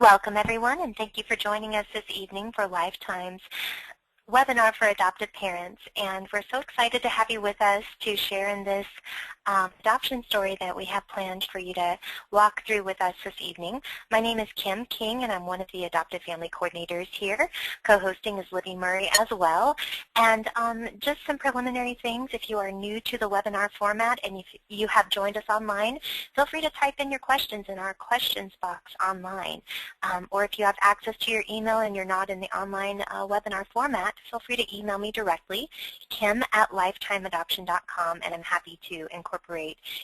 Welcome, everyone, and thank you for joining us this evening for Lifetime's webinar for adoptive parents. And we're so excited to have you with us to share in this adoption story that we have planned for you to walk through with us this evening. My name is Kim King, and I'm one of the adoptive family coordinators here. Co-hosting is Libby Murray as well. And just some preliminary things. If you are new to the webinar format and if you have joined us online, feel free to type in your questions in our questions box online. Or if you have access to your email and you're not in the online webinar format, feel free to email me directly, kim@lifetimeadoption.com, and I'm happy to incorporate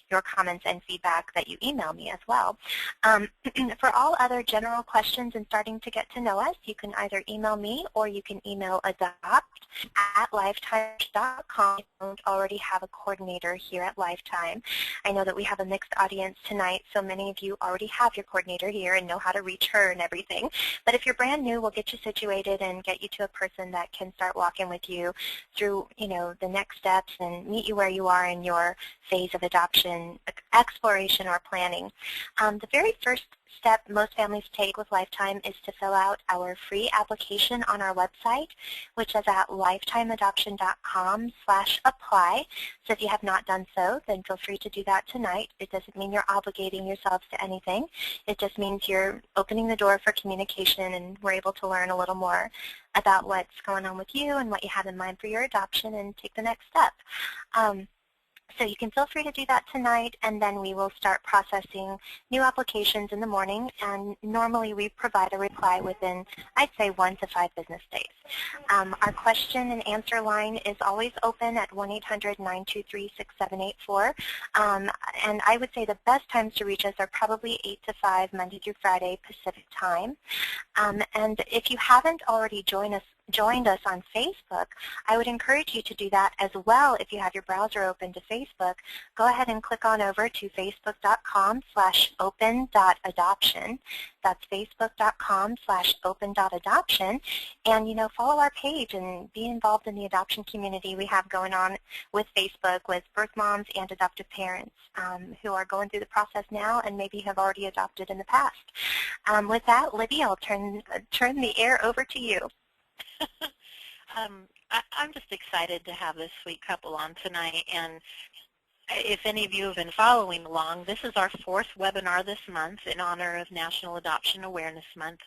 your comments and feedback that you email me as well. For all other general questions and starting to get to know us, you can either email me or you can email adopt@lifetime.com if you don't already have a coordinator here at Lifetime. I know that we have a mixed audience tonight, so many of you already have your coordinator here and know how to reach her and everything. But if you're brand new, we'll get you situated and get you to a person that can start walking with you through, the next steps and meet you where you are in your phase of adoption, exploration, or planning. The very first step most families take with Lifetime is to fill out our free application on our website, which is at lifetimeadoption.com/apply. So if you have not done so, then feel free to do that tonight. It doesn't mean you're obligating yourselves to anything. It just means you're opening the door for communication, and we're able to learn a little more about what's going on with you and what you have in mind for your adoption and take the next step. So you can feel free to do that tonight, and then we will start processing new applications in the morning, and normally we provide a reply within, I'd say, 1 to 5 business days. Our question and answer line is always open at 1-800-923-6784, and I would say the best times to reach us are probably 8 to 5, Monday through Friday, Pacific time. And if you haven't already joined us on Facebook, I would encourage you to do that as well. If you have your browser open to Facebook, go ahead and click on over to facebook.com/open.adoption. That's facebook.com/open.adoption. And, follow our page and be involved in the adoption community we have going on with Facebook with birth moms and adoptive parents who are going through the process now and maybe have already adopted in the past. With that, Libby, I'll turn the air over to you. I'm just excited to have this sweet couple on tonight, and if any of you have been following along, this is our 4th webinar this month in honor of National Adoption Awareness Month,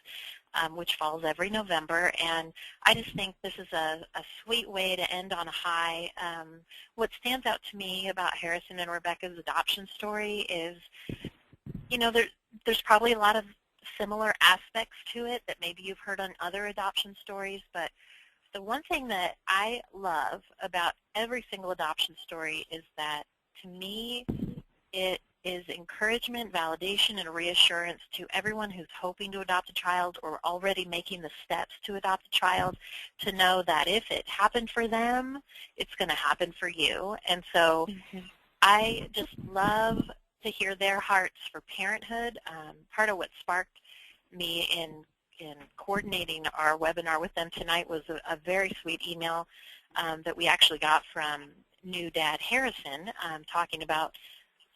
which falls every November, and I just think this is a sweet way to end on a high. What stands out to me about Harrison and Rebekah's adoption story is, there's probably a lot of similar aspects to it that maybe you've heard on other adoption stories, but the one thing that I love about every single adoption story is that, to me, it is encouragement, validation, and reassurance to everyone who's hoping to adopt a child or already making the steps to adopt a child, to know that if it happened for them, it's going to happen for you. And so I just love to hear their hearts for parenthood. Part of what sparked me in coordinating our webinar with them tonight was a very sweet email that we actually got from new dad Harrison, talking about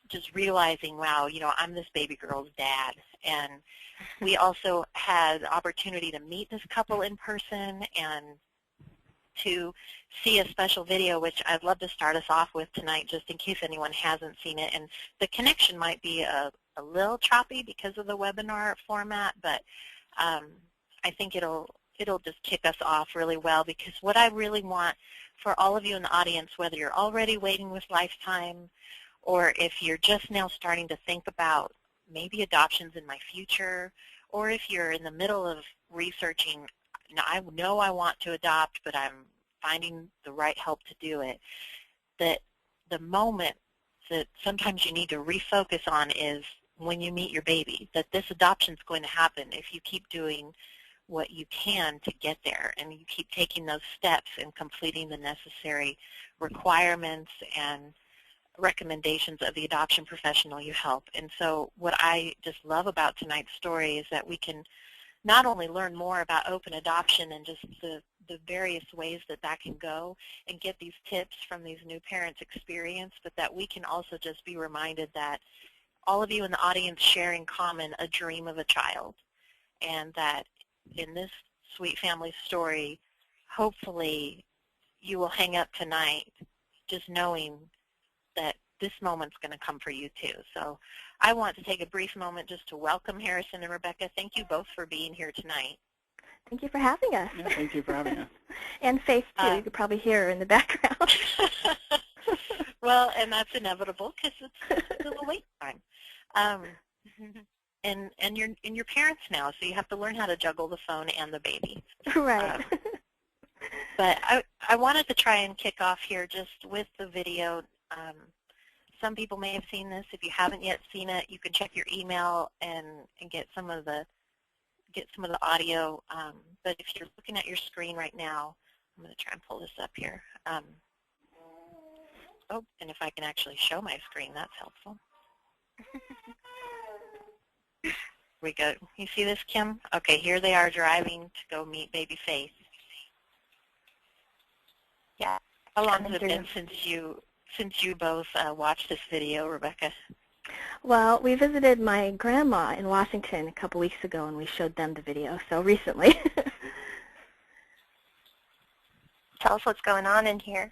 just realizing, wow, I'm this baby girl's dad. And we also had the opportunity to meet this couple in person and to see a special video, which I'd love to start us off with tonight, just in case anyone hasn't seen it. And the connection might be a little choppy because of the webinar format, but I think it'll just kick us off really well, because what I really want for all of you in the audience, whether you're already waiting with Lifetime or if you're just now starting to think about maybe adoptions in my future, or if you're in the middle of researching, I know I want to adopt, but I'm finding the right help to do it, that the moment that sometimes you need to refocus on is when you meet your baby, that this adoption is going to happen if you keep doing what you can to get there, and you keep taking those steps and completing the necessary requirements and recommendations of the adoption professional you help. And so what I just love about tonight's story is that we can not only learn more about open adoption and just the various ways that can go and get these tips from these new parents' experience, but that we can also just be reminded that all of you in the audience share in common a dream of a child. and that in this sweet family story, hopefully you will hang up tonight just knowing that this moment's going to come for you too. So I want to take a brief moment just to welcome Harrison and Rebekah. Thank you both for being here tonight. Thank you for having us. Yeah, thank you for having us. And Faith, too. You could probably hear her in the background. Well, and that's inevitable because it's a little late time. And you're parents now, so you have to learn how to juggle the phone and the baby. Right. But I wanted to try and kick off here just with the video. Some people may have seen this. If you haven't yet seen it, you can check your email and get some of the audio. But if you're looking at your screen right now, I'm going to try and pull this up here. Oh, and if I can actually show my screen, that's helpful. Here we go. You see this, Kim? Okay, here they are driving to go meet baby Faith. Yeah. How long has it been since you both watched this video, Rebekah? Well, we visited my grandma in Washington a couple weeks ago, and we showed them the video, so recently. Tell us what's going on in here.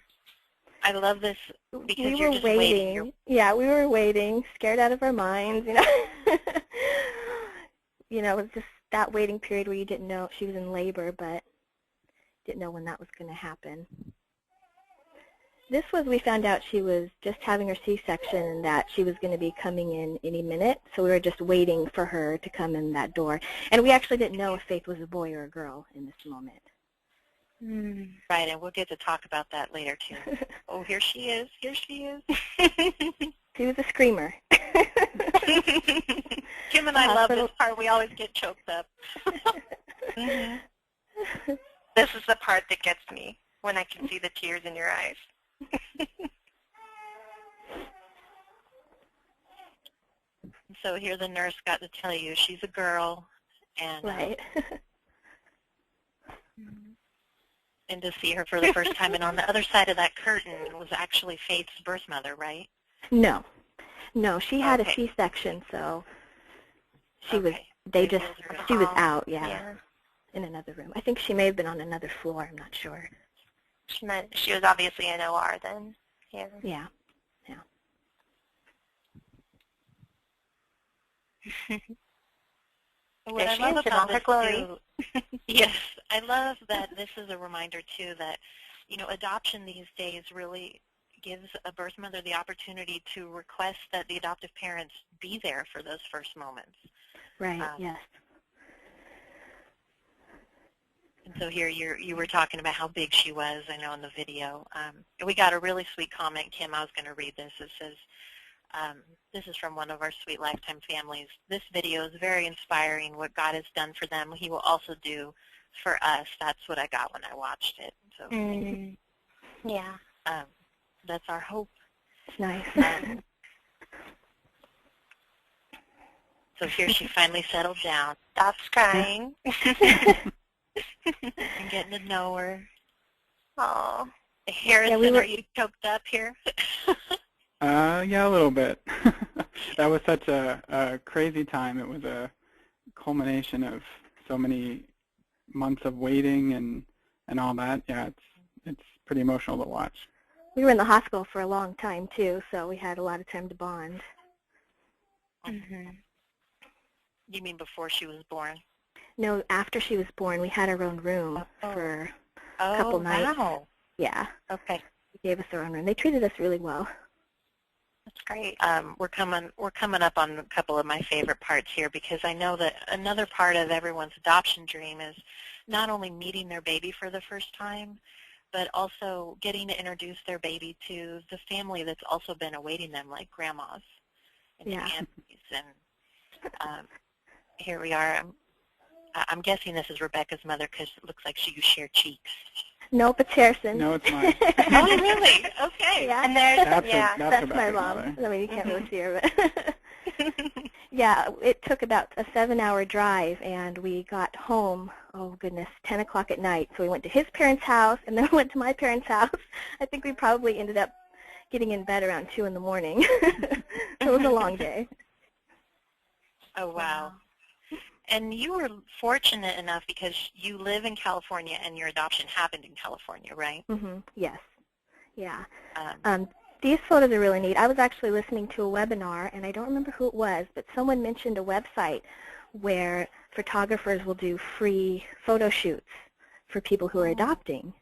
I love this because we you're were just waiting. Yeah, we were waiting, scared out of our minds, you know. You know, it was just that waiting period where you didn't know she was in labor, but didn't know when that was going to happen. This was, we found out she was just having her C-section and that she was going to be coming in any minute, so we were just waiting for her to come in that door. And we actually didn't know if Faith was a boy or a girl in this moment. Right, and we'll get to talk about that later, too. Oh, here she is. Here she is. She was a screamer. Kim and I love this part. We always get choked up. This is the part that gets me, when I can see the tears in your eyes. So here the nurse got to tell you she's a girl, and right. And to see her for the first time. And on the other side of that curtain was actually Faith's birth mother, right? No. No, she had a C-section, so she was, she was out, yeah, in another room. I think she may have been on another floor, I'm not sure. She was obviously in OR then. Yeah. Yeah. What I love about this too, yes, I love that this is a reminder too that, you know, adoption these days really gives a birth mother the opportunity to request that the adoptive parents be there for those first moments. Right. Yes. And so here you were talking about how big she was, I know, in the video. We got a really sweet comment, Kim. I was going to read this. It says, this is from one of our sweet Lifetime families. This video is very inspiring. What God has done for them, He will also do for us. That's what I got when I watched it. So, yeah. That's our hope. It's nice. So here she finally settled down. Stops crying. And getting to know her. Oh. Harrison, are you choked up here? Yeah, a little bit. That was such a crazy time. It was a culmination of so many months of waiting and all that. Yeah, it's pretty emotional to watch. We were in the hospital for a long time, too, so we had a lot of time to bond. You mean before she was born? No, after she was born, we had our own room for a couple nights. Wow. Yeah. Okay. They gave us our own room. They treated us really well. That's great. We're coming up on a couple of my favorite parts here because I know that another part of everyone's adoption dream is not only meeting their baby for the first time, but also getting to introduce their baby to the family that's also been awaiting them, like grandmas and aunties. And here we are. I'm guessing this is Rebekah's mother because it looks like you share cheeks. Nope, it's Harrison. No, it's mine. Oh, really? Okay. Yeah. And there's, that's my mom. I mean, you can't really see her, but yeah, it took about a 7-hour drive, and we got home, oh goodness, 10 o'clock at night. So we went to his parents' house, and then we went to my parents' house. I think we probably ended up getting in bed around 2 in the morning. It was a long day. Oh, wow. And you were fortunate enough because you live in California and your adoption happened in California, right? Yes. Yeah. These photos are really neat. I was actually listening to a webinar, and I don't remember who it was, but someone mentioned a website where photographers will do free photo shoots for people who are adopting.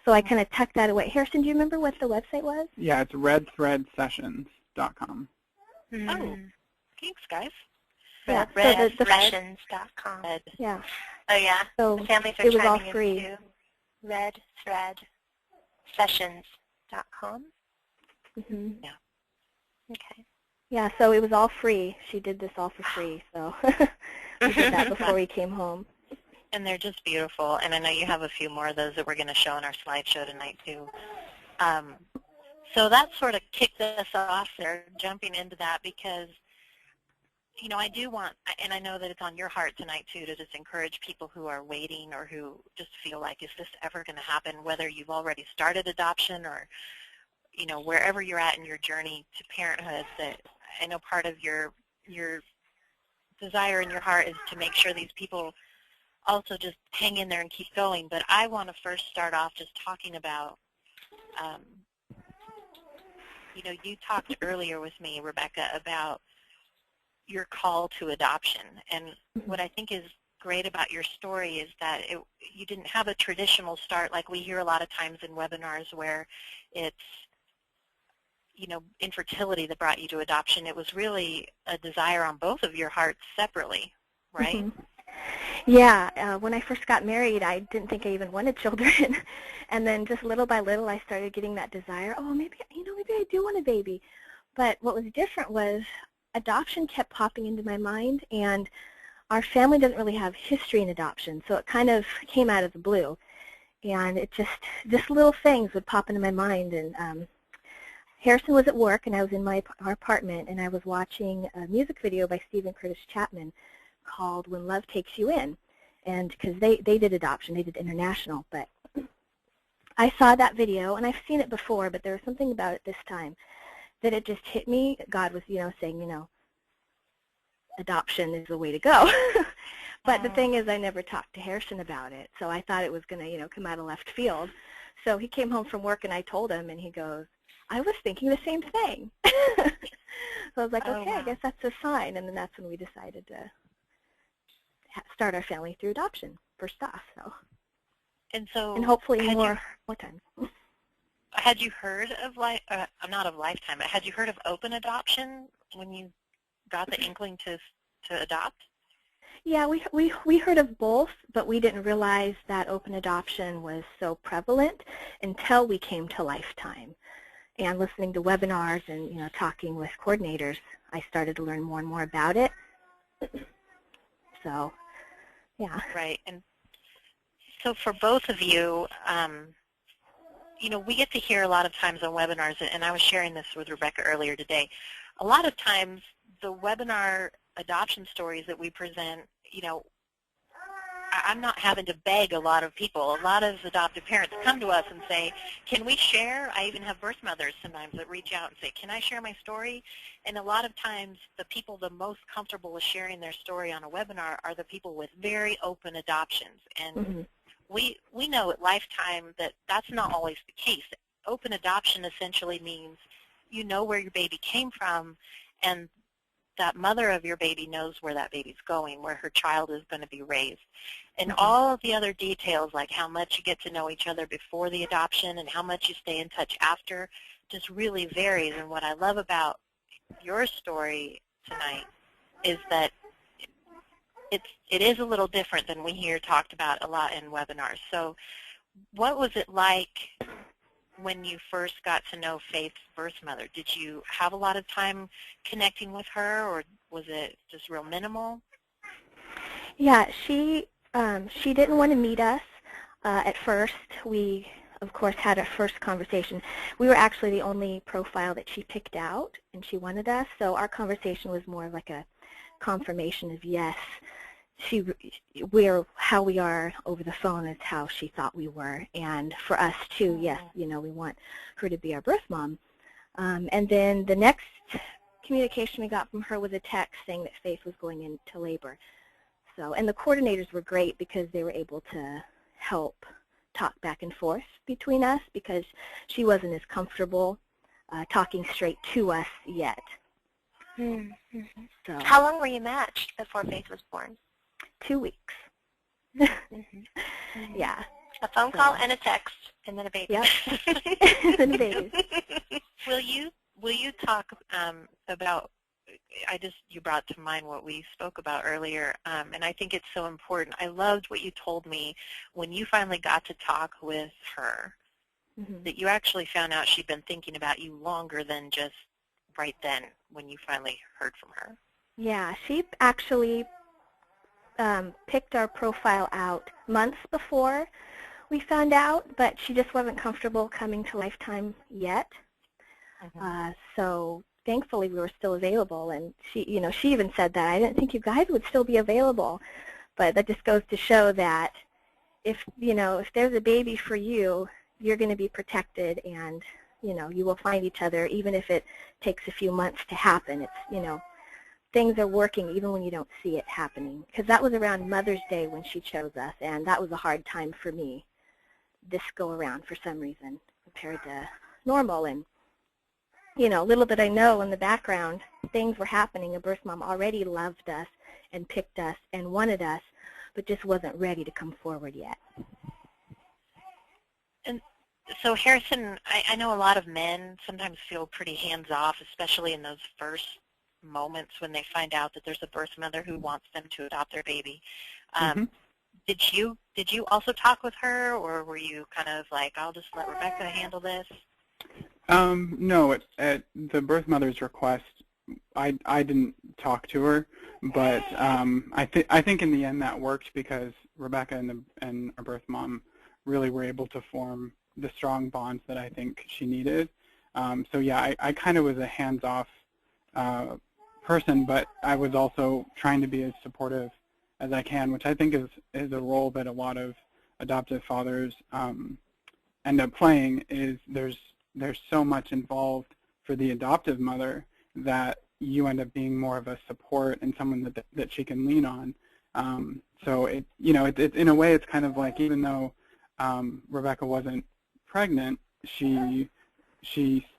So I kind of tucked that away. Harrison, do you remember what the website was? Yeah, it's redthreadsessions.com. Oh, thanks, guys. Yeah, redthreadsessions.com. Yeah. Oh, yeah. So the families are it was all chiming in free. too. redthreadsessions.com. Yeah. Okay. Yeah, so it was all free. She did this all for free, so we did that before we came home. And they're just beautiful, and I know you have a few more of those that we're going to show in our slideshow tonight, too. So that sort of kicked us off there, jumping into that, because, you know, I do want, and I know that it's on your heart tonight, too, to just encourage people who are waiting or who just feel like, is this ever going to happen, whether you've already started adoption or, you know, wherever you're at in your journey to parenthood, that I know part of your desire in your heart is to make sure these people also just hang in there and keep going. But I want to first start off just talking about, you know, you talked earlier with me, Rebekah, about your call to adoption. And what I think is great about your story is that you didn't have a traditional start like we hear a lot of times in webinars where it's, you know, infertility that brought you to adoption. It was really a desire on both of your hearts separately, right? Yeah, when I first got married, I didn't think I even wanted children. And then just little by little, I started getting that desire, oh, maybe, you know, maybe I do want a baby. But what was different was adoption kept popping into my mind, and our family doesn't really have history in adoption, so it kind of came out of the blue. And it just little things would pop into my mind. And Harrison was at work, and I was in our apartment, and I was watching a music video by Stephen Curtis Chapman called When Love Takes You In, and because they did adoption, they did international, but I saw that video, and I've seen it before, but there was something about it this time that it just hit me. God was, you know, saying, you know, adoption is the way to go. But the thing is, I never talked to Harrison about it, so I thought it was going to, you know, come out of left field. So he came home from work, and I told him, and he goes, I was thinking the same thing. So I was like, okay, I guess that's a sign, and then that's when we decided to start our family through adoption first off. So, and hopefully more times. Had you heard of not of Lifetime, but had you heard of open adoption when you got the inkling to adopt? Yeah, we heard of both, but we didn't realize that open adoption was so prevalent until we came to Lifetime. And listening to webinars and, you know, talking with coordinators, I started to learn more and more about it. So, yeah. Right. And so for both of you, you know, we get to hear a lot of times on webinars, and I was sharing this with Rebekah earlier today, a lot of times the webinar adoption stories that we present, you know, I'm not having to beg a lot of people. A lot of adoptive parents come to us and say, can we share? I even have birth mothers sometimes that reach out and say, can I share my story? And a lot of times the people the most comfortable with sharing their story on a webinar are the people with very open adoptions. And we know at Lifetime that that's not always the case. Open adoption essentially means you know where your baby came from, and that mother of your baby knows where that baby's going, where her child is going to be raised. And all of the other details, like how much you get to know each other before the adoption and how much you stay in touch after, just really varies. And what I love about your story tonight is that it is a little different than we hear talked about a lot in webinars. So what was it like when you first got to know Faith's birth mother? Did you have a lot of time connecting with her, or was it just real minimal? Yeah, she didn't want to meet us at first. We, of course, had a first conversation. We were actually the only profile that she picked out, and she wanted us. So our conversation was more like a confirmation of yes, how we are over the phone is how she thought we were, and for us too, yes, you know, we want her to be our birth mom. And then the next communication we got from her was a text saying that Faith was going into labor. So, and the coordinators were great because they were able to help talk back and forth between us because she wasn't as comfortable talking straight to us yet. Mm-hmm. So, how long were you matched before Faith was born? 2 weeks. Mm-hmm. Yeah. A phone call and a text, and then a baby. Yep. And then a baby. Will you talk about? You brought to mind what we spoke about earlier, and I think it's so important. I loved what you told me when you finally got to talk with her, that you actually found out she'd been thinking about you longer than just right then when you finally heard from her. Yeah, she actually picked our profile out months before we found out, but she just wasn't comfortable coming to Lifetime yet. So thankfully we were still available, and she even said that I didn't think you guys would still be available, but that just goes to show that if there's a baby for you, you're going to be protected, and you will find each other even if it takes a few months to happen. It's things are working even when you don't see it happening, because that was around Mother's Day when she chose us, and that was a hard time for me this go around for some reason compared to normal. And little did I know in the background, things were happening. A birth mom already loved us and picked us and wanted us, but just wasn't ready to come forward yet. And so Harrison, I know a lot of men sometimes feel pretty hands-off, especially in those first moments when they find out that there's a birth mother who wants them to adopt their baby. Did you also talk with her, or were you kind of like, I'll just let Rebekah handle this? No, at the birth mother's request, I didn't talk to her, but I think in the end that worked because Rebekah and our birth mom really were able to form the strong bonds that I think she needed. So yeah, I kind of was a hands-off person, but I was also trying to be as supportive as I can, which I think is a role that a lot of adoptive fathers end up playing. Is there's so much involved for the adoptive mother that you end up being more of a support and someone that she can lean on. So it in a way it's kind of like, even though Rebekah wasn't pregnant, she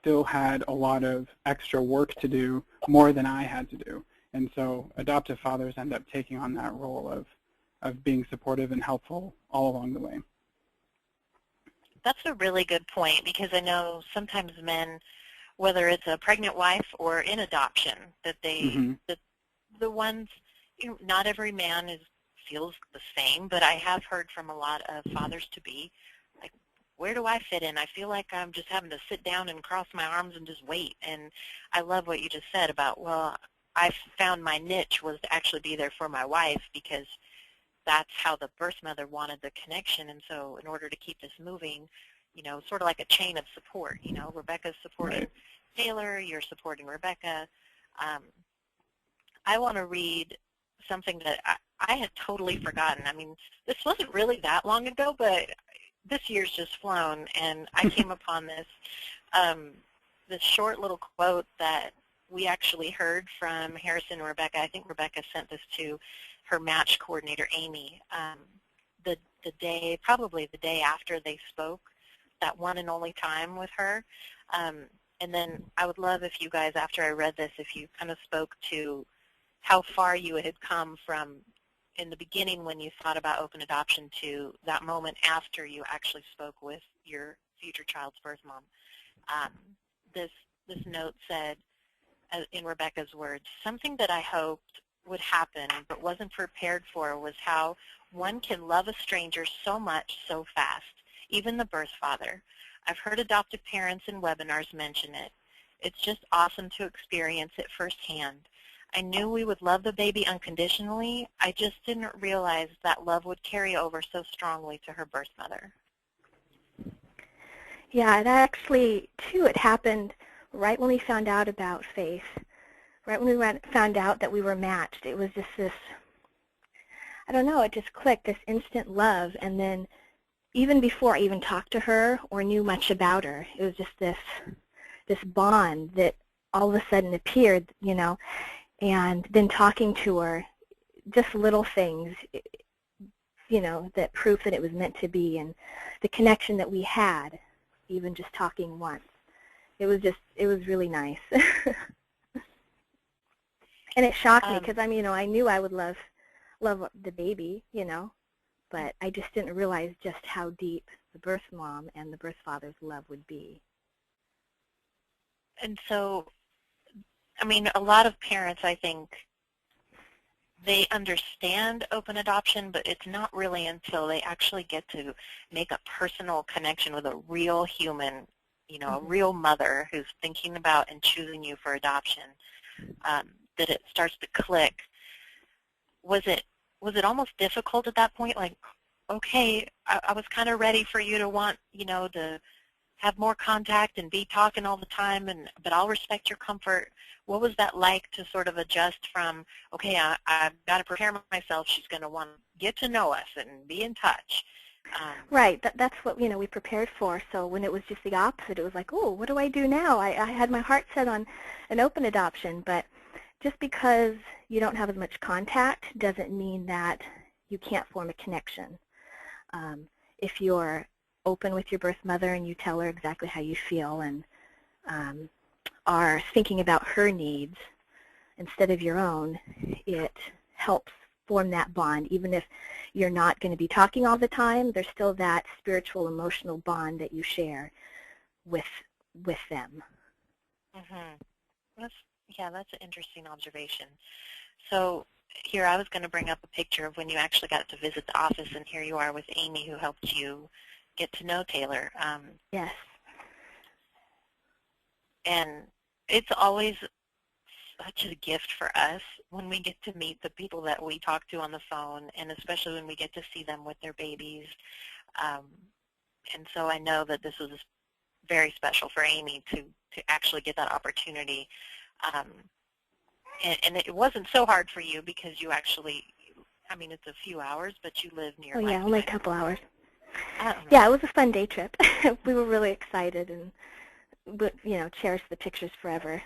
still had a lot of extra work to do, more than I had to do. And so adoptive fathers end up taking on that role of being supportive and helpful all along the way. That's a really good point, because I know sometimes men, whether it's a pregnant wife or in adoption, that the ones, not every man feels the same, but I have heard from a lot of fathers-to-be, like, where do I fit in? I feel like I'm just having to sit down and cross my arms and just wait. And I love what you just said about, well, I found my niche was to actually be there for my wife, because that's how the birth mother wanted the connection. And so in order to keep this moving, sort of like a chain of support, Rebekah's supporting Taylor, you're supporting Rebekah. I want to read something that I had totally forgotten. I mean, this wasn't really that long ago, but this year's just flown, and I came upon this short little quote that we actually heard from Harrison and Rebekah. I think Rebekah sent this to her match coordinator, Amy, probably the day after they spoke, that one and only time with her. And then I would love if you guys, after I read this, if you kind of spoke to how far you had come from in the beginning when you thought about open adoption to that moment after you actually spoke with your future child's birth mom. This note said, in Rebekah's words, something that I hoped would happen but wasn't prepared for was how one can love a stranger so much so fast, even the birth father. I've heard adoptive parents in webinars mention it. It's just awesome to experience it firsthand. I knew we would love the baby unconditionally. I just didn't realize that love would carry over so strongly to her birth mother. Yeah, it actually, too, it happened right when we found out about Faith. Right when we found out that we were matched, it was just this, I don't know, it just clicked, this instant love. And then even before I even talked to her or knew much about her, it was just this bond that all of a sudden appeared, And then talking to her, just little things, you know, that proof that it was meant to be, and the connection that we had, even just talking once. It was really nice. And it shocked me because, I mean, you know, I knew I would love the baby, you know, but I just didn't realize just how deep the birth mom and the birth father's love would be. And so, I mean, a lot of parents, I think, they understand open adoption, but it's not really until they actually get to make a personal connection with a real human, you know, a real mother who's thinking about and choosing you for adoption, that it starts to click. Was it almost difficult at that point? Like, okay, I was kind of ready for you to want, you know, to have more contact and be talking all the time, but I'll respect your comfort. What was that like to sort of adjust from, okay, I've got to prepare myself, she's going to want to get to know us and be in touch. Right, that's what, you know, we prepared for. So when it was just the opposite, it was like, oh, what do I do now? I had my heart set on an open adoption, but just because you don't have as much contact doesn't mean that you can't form a connection. If you're open with your birth mother and you tell her exactly how you feel and are thinking about her needs instead of your own, it helps form that bond. Even if you're not going to be talking all the time, there's still that spiritual, emotional bond that you share with them. Yeah, that's an interesting observation. So here I was going to bring up a picture of when you actually got to visit the office, and here you are with Amy, who helped you get to know Taylor. Yes. And it's always such a gift for us when we get to meet the people that we talk to on the phone, and especially when we get to see them with their babies. And so I know that this was very special for Amy to actually get that opportunity. And it wasn't so hard for you because you actually, I mean, it's a few hours, but you live nearby. Oh, yeah, only a couple hours. Yeah, it was a fun day trip. We were really excited and, you know, cherish the pictures forever.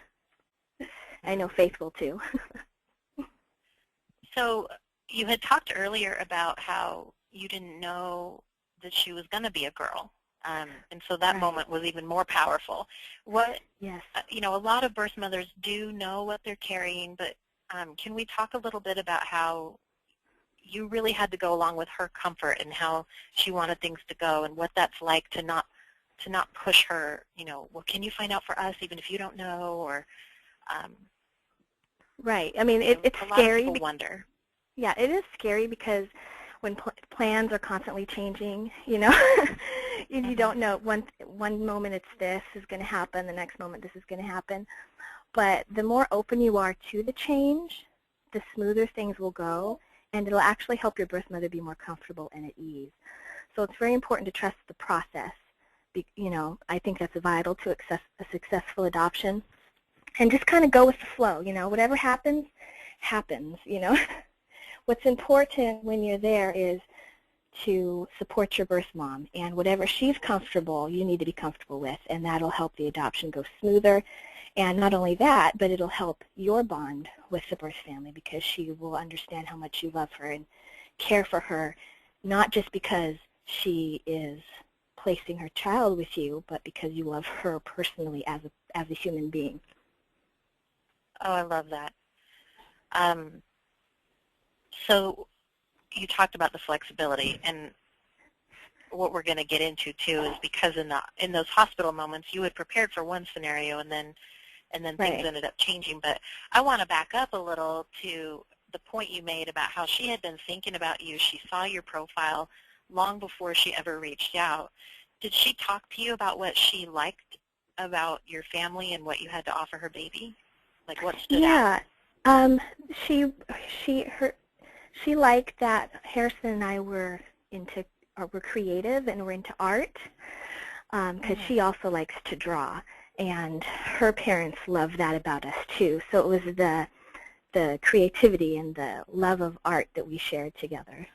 I know Faith will, too. So you had talked earlier about how you didn't know that she was going to be a girl. And so that moment was even more powerful. Yes. You know, a lot of birth mothers do know what they're carrying, but can we talk a little bit about how you really had to go along with her comfort and how she wanted things to go, and what that's like to not push her, you know, well, can you find out for us even if you don't know, or right. I mean, it's scary. A lot of people wonder. Yeah, it is scary because when plans are constantly changing, you know, you don't know, one moment it's this is going to happen, the next moment this is going to happen. But the more open you are to the change, the smoother things will go, and it'll actually help your birth mother be more comfortable and at ease. So it's very important to trust the process. You know, I think that's vital to a successful adoption. And just kind of go with the flow, you know, whatever happens, happens, you know. What's important when you're there is to support your birth mom, and whatever she's comfortable, you need to be comfortable with, and that'll help the adoption go smoother. And not only that, but it'll help your bond with the birth family, because she will understand how much you love her and care for her, not just because she is placing her child with you, but because you love her personally as a human being. Oh, I love that. So you talked about the flexibility, and what we're going to get into too is because in those hospital moments you had prepared for one scenario, and then things ended up changing. But I want to back up a little to the point you made about how she had been thinking about you. She saw your profile long before she ever reached out. Did she talk to you about what she liked about your family and what you had to offer her baby? Like, what stood out? Yeah, she liked that Harrison and I were creative and were into art, because she also likes to draw, and her parents love that about us too. So it was the creativity and the love of art that we shared together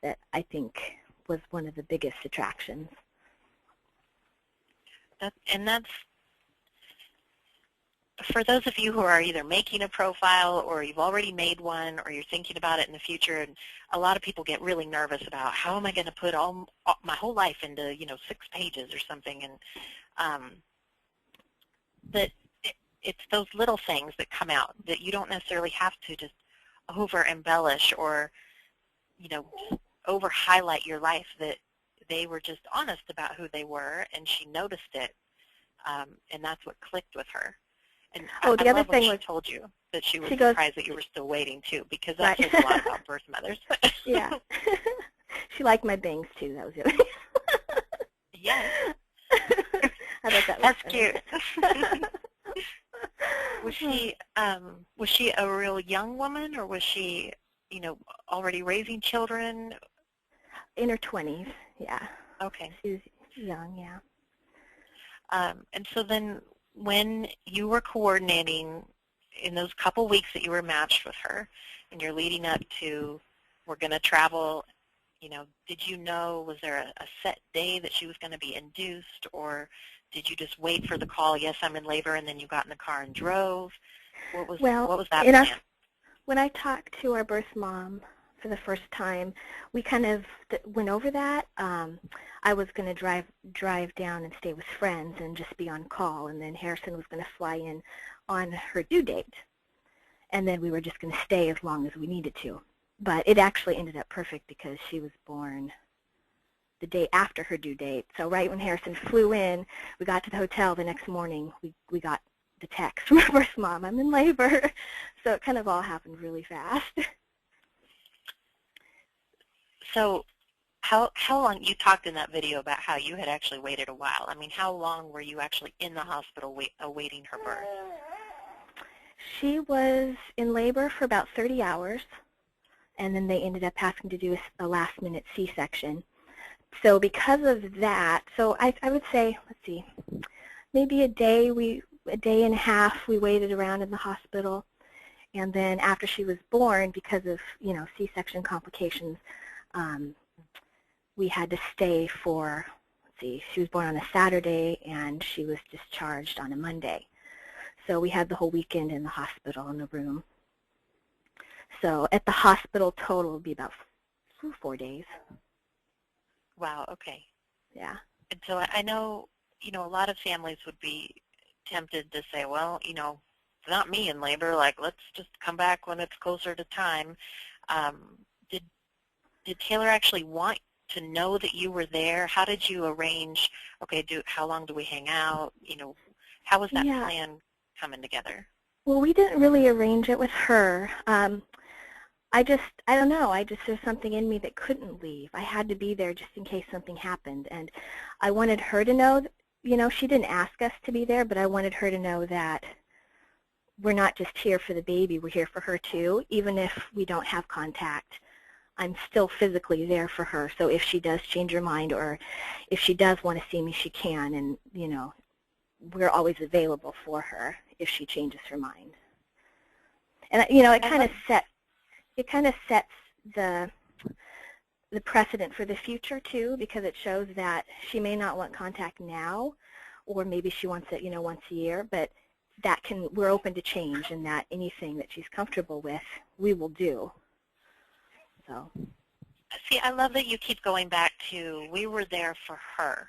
that I think was one of the biggest attractions. for those of you who are either making a profile or you've already made one or you're thinking about it in the future, and a lot of people get really nervous about how am I going to put all my whole life into 6 pages or something, and that it's those little things that come out that you don't necessarily have to just over embellish or over highlight your life, that they were just honest about who they were, and she noticed it, and that's what clicked with her. And the I other love thing when was she told you that she was she goes, surprised that you were still waiting too, because that right. says a lot about birth mothers. Yeah. She liked my bangs too. That was it. Yes. I thought that was That's funny. Cute. Was she a real young woman, or was she already raising children? In her 20s, yeah. Okay. She was young, yeah. And so then when you were coordinating in those couple weeks that you were matched with her, and you're leading up to, we're going to travel, did you know, was there a set day that she was going to be induced, or did you just wait for the call, yes, I'm in labor, and then you got in the car and drove? What was that plan? When I talked to our birth mom for the first time, we kind of went over that. I was going to drive down and stay with friends and just be on call, and then Harrison was going to fly in on her due date, and then we were just going to stay as long as we needed to. But it actually ended up perfect because she was born the day after her due date. So right when Harrison flew in, we got to the hotel the next morning, we got the text from our birth mom, I'm in labor. So it kind of all happened really fast. So how long, you talked in that video about how you had actually waited a while. I mean, how long were you actually in the hospital awaiting her birth? She was in labor for about 30 hours, and then they ended up having to do a last-minute C-section. So because of that, so I would say, let's see, maybe a day and a half we waited around in the hospital, and then after she was born, because of C-section complications, we had to stay for, let's see, she was born on a Saturday and she was discharged on a Monday. So we had the whole weekend in the hospital in the room. So at the hospital total would be about 4 days. Wow, okay. Yeah. And so I know, a lot of families would be tempted to say, well, it's not me in labor, like, let's just come back when it's closer to time. Did Taylor actually want to know that you were there? How did you arrange, okay, how long do we hang out? How was that plan coming together? Well, we didn't really arrange it with her. I don't know, there's something in me that couldn't leave. I had to be there just in case something happened. And I wanted her to know, she didn't ask us to be there, but I wanted her to know that we're not just here for the baby, we're here for her too. Even if we don't have contact, I'm still physically there for her. So if she does change her mind, or if she does want to see me, she can. And, we're always available for her if she changes her mind. And, it kind of sets the precedent for the future too, because it shows that she may not want contact now, or maybe she wants it, once a year, but we're open to change, and that anything that she's comfortable with, we will do. So. See, I love that you keep going back to, we were there for her,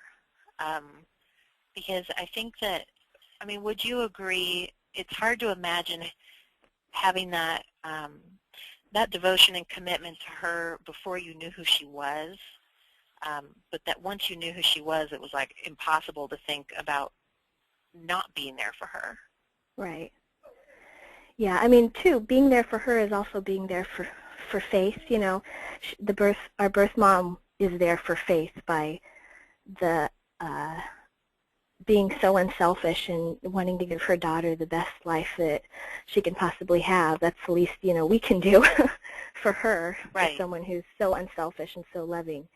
because I think that, would you agree, it's hard to imagine having that that devotion and commitment to her before you knew who she was, but that once you knew who she was, it was like impossible to think about not being there for her. Right. Yeah, too, being there for her is also being there for Faith. Our birth mom is there for Faith by the being so unselfish and wanting to give her daughter the best life that she can possibly have. That's the least, we can do for her, right. For someone who's so unselfish and so loving.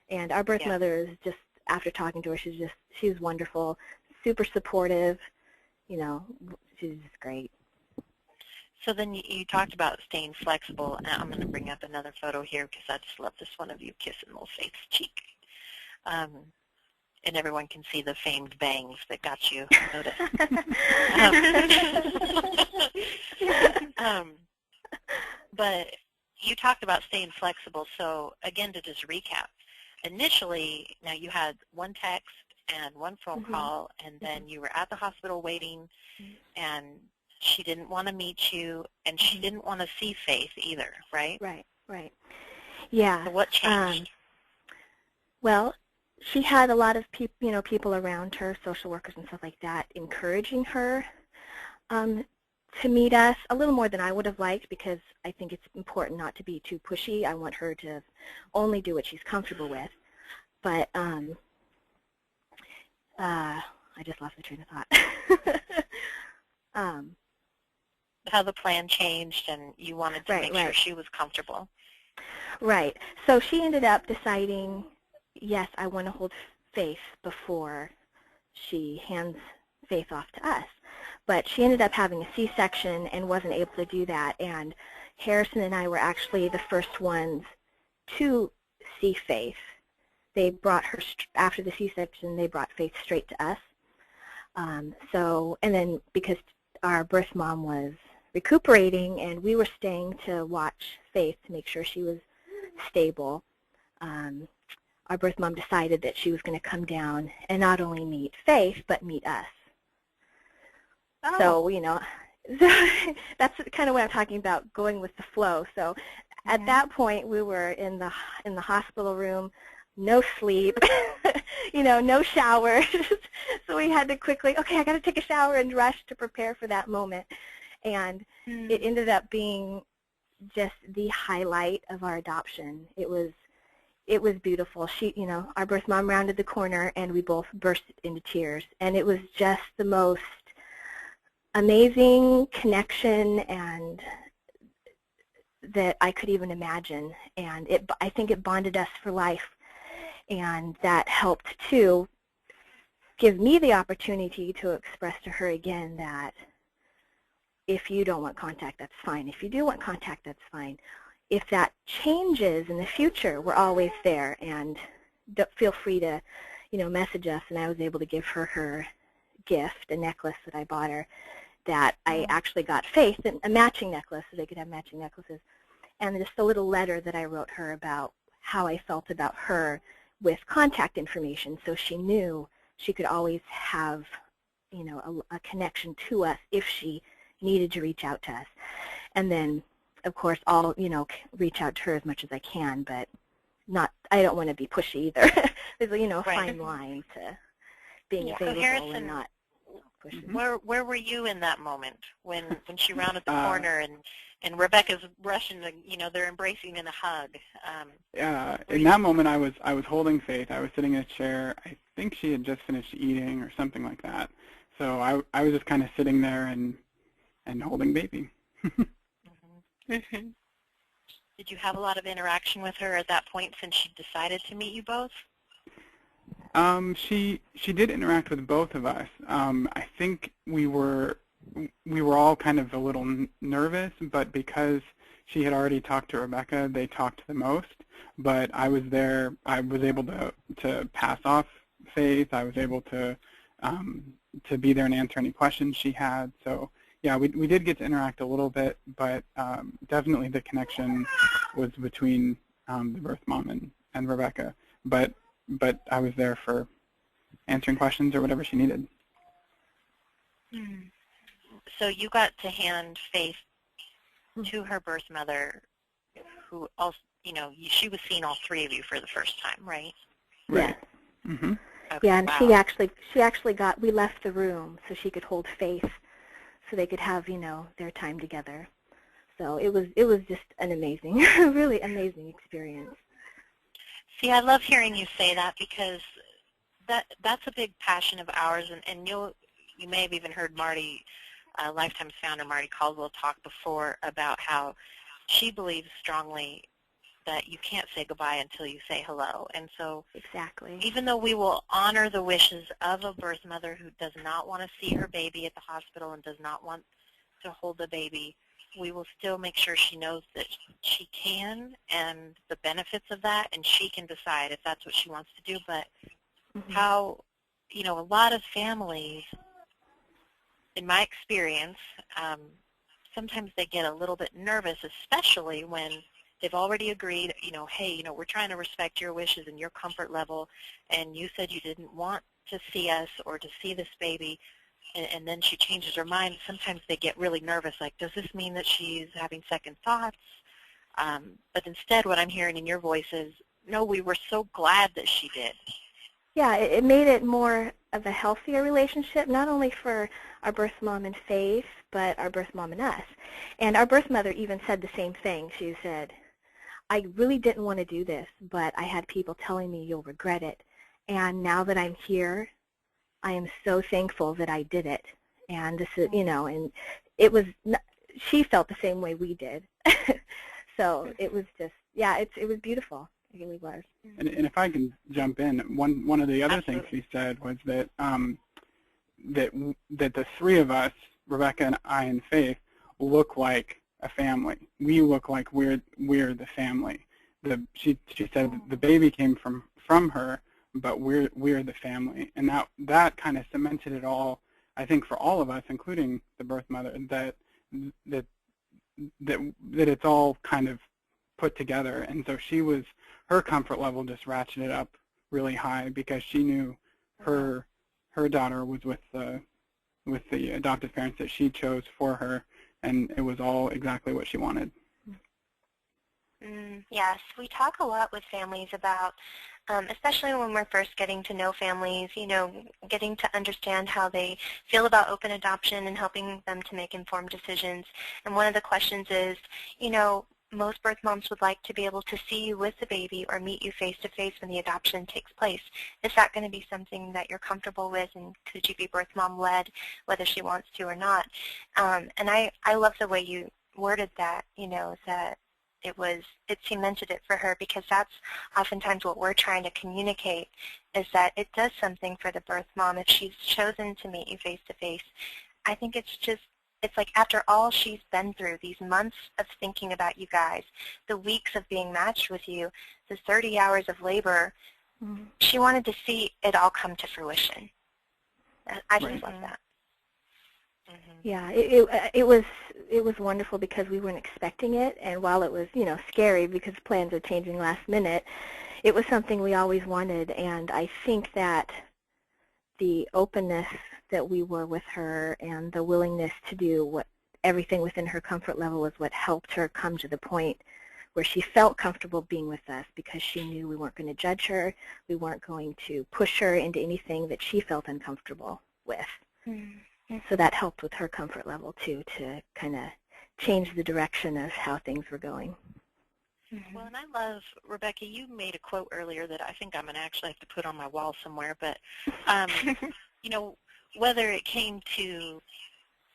And our birth mother is just, after talking to her, she's wonderful, super supportive, she's just great. So then you talked about staying flexible, and I'm going to bring up another photo here because I just love this one of you kissing little Faith's cheek. and everyone can see the famed bangs that got you noticed. But you talked about staying flexible, so again, to just recap, initially, now you had one text and one phone call, and then you were at the hospital waiting, and she didn't want to meet you, and she didn't want to see Faith either, right? Right. Yeah. So what changed? Well, she had a lot of people around her, social workers and stuff like that, encouraging her to meet us a little more than I would have liked, because I think it's important not to be too pushy. I want her to only do what she's comfortable with. But I just lost my train of thought. How the plan changed, and you wanted to make sure she was comfortable. Right. So she ended up deciding, yes, I want to hold Faith before she hands Faith off to us. But she ended up having a C-section and wasn't able to do that. And Harrison and I were actually the first ones to see Faith. They brought her, after the C-section, they brought Faith straight to us. And then because our birth mom was recuperating and we were staying to watch Faith to make sure she was stable, our birth mom decided that she was going to come down and not only meet Faith, but meet us. So, that's kind of what I'm talking about, going with the flow. So at that point, we were in the hospital room, no sleep, no showers. So we had to quickly, okay, I got to take a shower and rush to prepare for that moment. And it ended up being just the highlight of our adoption. It was beautiful. She, our birth mom rounded the corner and we both burst into tears. And it was just the most amazing connection and that I could even imagine. And I think it bonded us for life. And that helped to give me the opportunity to express to her again that if you don't want contact, that's fine. If you do want contact, that's fine. If that changes in the future, we're always there, and feel free to, message us. And I was able to give her gift, a necklace that I bought her, that I actually got Faith, a matching necklace, so they could have matching necklaces, and just a little letter that I wrote her about how I felt about her with contact information, so she knew she could always have, a connection to us if she needed to reach out to us. And then, of course, I'll, reach out to her as much as I can, but I don't want to be pushy either. There's a fine line to being available and not pushing. Where were you in that moment when she rounded the corner and Rebekah's rushing they're embracing in a hug? In that moment, I was holding Faith. I was sitting in a chair. I think she had just finished eating or something like that. So I was just kind of sitting there and holding baby. Did you have a lot of interaction with her at that point since she decided to meet you both? She did interact with both of us. I think we were all kind of a little nervous, but because she had already talked to Rebekah, they talked the most. But I was there. I was able to pass off Faith. I was able to be there and answer any questions she had. So yeah, we did get to interact a little bit, but definitely the connection was between the birth mom and Rebekah. But I was there for answering questions or whatever she needed. So you got to hand Faith to her birth mother, who also, she was seeing all three of you for the first time, right? Right. Yeah. Okay, Yeah, and wow. she actually we left the room so she could hold Faith, so they could have their time together. So it was just an amazing, really amazing experience. See, I love hearing you say that, because that's a big passion of ours, and you may have even heard Marty, Lifetime's founder Marty Caldwell, talk before about how she believes strongly that you can't say goodbye until you say hello. And so exactly, even though we will honor the wishes of a birth mother who does not want to see her baby at the hospital and does not want to hold the baby, we will still make sure she knows that she can and the benefits of that, and she can decide if that's what she wants to do. But how, a lot of families, in my experience, sometimes they get a little bit nervous, especially when they've already agreed, hey, we're trying to respect your wishes and your comfort level, and you said you didn't want to see us or to see this baby, and then she changes her mind. Sometimes they get really nervous, like, does this mean that she's having second thoughts? But instead, what I'm hearing in your voice is, no, we were so glad that she did. Yeah, it made it more of a healthier relationship, not only for our birth mom and Faith, but our birth mom and us. And our birth mother even said the same thing. She said, I really didn't want to do this, but I had people telling me you'll regret it. And now that I'm here, I am so thankful that I did it. And this is, and it was, she felt the same way we did. So it was just, yeah, it was beautiful. It really was. And if I can jump in, one of the other things she said was that that the three of us, Rebekah and I and Faith, look like a family. We look like we're the family. She said the baby came from her, but we're the family, and that kind of cemented it all. I think for all of us, including the birth mother, that it's all kind of put together. And so her comfort level just ratcheted up really high because she knew her daughter was with the adoptive parents that she chose for her, and it was all exactly what she wanted. Yes, we talk a lot with families about, especially when we're first getting to know families, getting to understand how they feel about open adoption and helping them to make informed decisions. And one of the questions is, most birth moms would like to be able to see you with the baby or meet you face-to-face when the adoption takes place. Is that going to be something that you're comfortable with, and could you be birth mom-led, whether she wants to or not? And I love the way you worded that, that it cemented it for her, because that's oftentimes what we're trying to communicate, is that it does something for the birth mom if she's chosen to meet you face-to-face. I think it's like after all she's been through, these months of thinking about you guys, the weeks of being matched with you, the 30 hours of labor, she wanted to see it all come to fruition. I just love that. Yeah, it was wonderful because we weren't expecting it, and while it was scary because plans are changing last minute, it was something we always wanted. And I think that the openness that we were with her and the willingness to do everything within her comfort level was what helped her come to the point where she felt comfortable being with us, because she knew we weren't going to judge her, we weren't going to push her into anything that she felt uncomfortable with. So that helped with her comfort level too, to kind of change the direction of how things were going. Well, and I love, Rebekah, you made a quote earlier that I think I'm going to actually have to put on my wall somewhere, but, whether it came to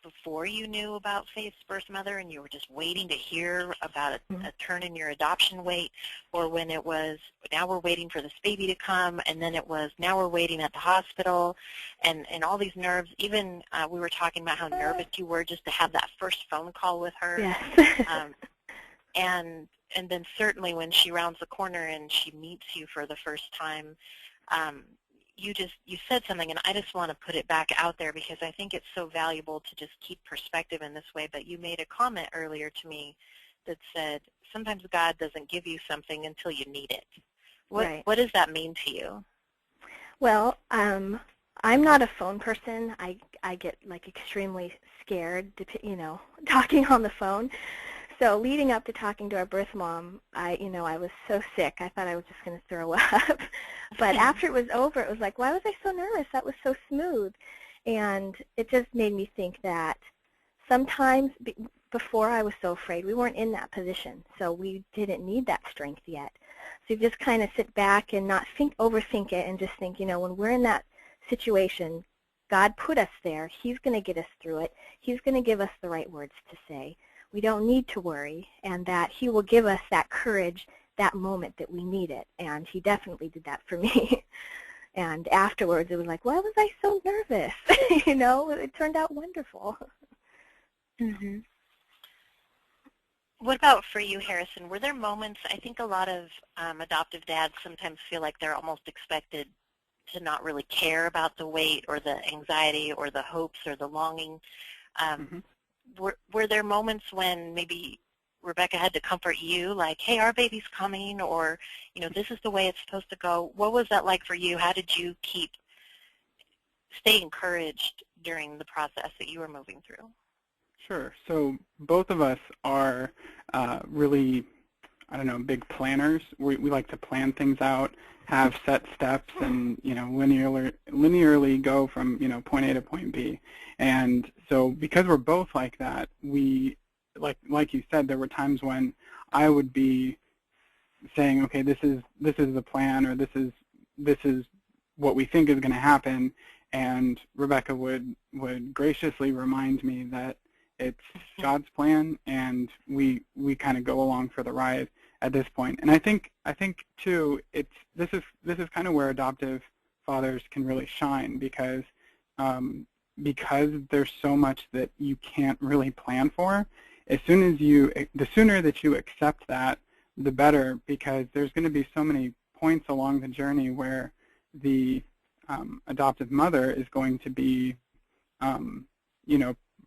before you knew about Faith's birth mother and you were just waiting to hear about a turn in your adoption weight, or when it was, now we're waiting for this baby to come, and then it was, now we're waiting at the hospital, and all these nerves. Even we were talking about how nervous you were just to have that first phone call with her. Yes. And then certainly when she rounds the corner and she meets you for the first time, you said something, and I just want to put it back out there because I think it's so valuable to just keep perspective in this way. But you made a comment earlier to me that said, sometimes God doesn't give you something until you need it. What does that mean to you? Well, I'm not a phone person. I get like extremely scared, talking on the phone. So leading up to talking to our birth mom, I was so sick. I thought I was just going to throw up. But after it was over, it was like, why was I so nervous? That was so smooth. And it just made me think that sometimes before I was so afraid, we weren't in that position. So we didn't need that strength yet. So you just kind of sit back and not overthink it, and just think, when we're in that situation, God put us there. He's going to get us through it. He's going to give us the right words to say. We don't need to worry, and that He will give us that courage, that moment that we need it. And He definitely did that for me. And afterwards, it was like, why was I so nervous? It turned out wonderful. What about for you, Harrison? Were there moments, I think a lot of adoptive dads sometimes feel like they're almost expected to not really care about the weight or the anxiety or the hopes or the longing. Were there moments when maybe Rebekah had to comfort you, like, hey, our baby's coming, or, this is the way it's supposed to go? What was that like for you? How did you stay encouraged during the process that you were moving through? Sure. So both of us are really, I don't know, big planners. We like to plan things out, have set steps, and linearly go from point A to point B. And so because we're both like that, we like you said, there were times when I would be saying, okay, this is the plan, or this is what we think is going to happen, and Rebekah would graciously remind me that it's God's plan, and we kind of go along for the ride at this point. And I think too, this is kind of where adoptive fathers can really shine, because there's so much that you can't really plan for. The sooner that you accept that, the better, because there's going to be so many points along the journey where the adoptive mother is going to be,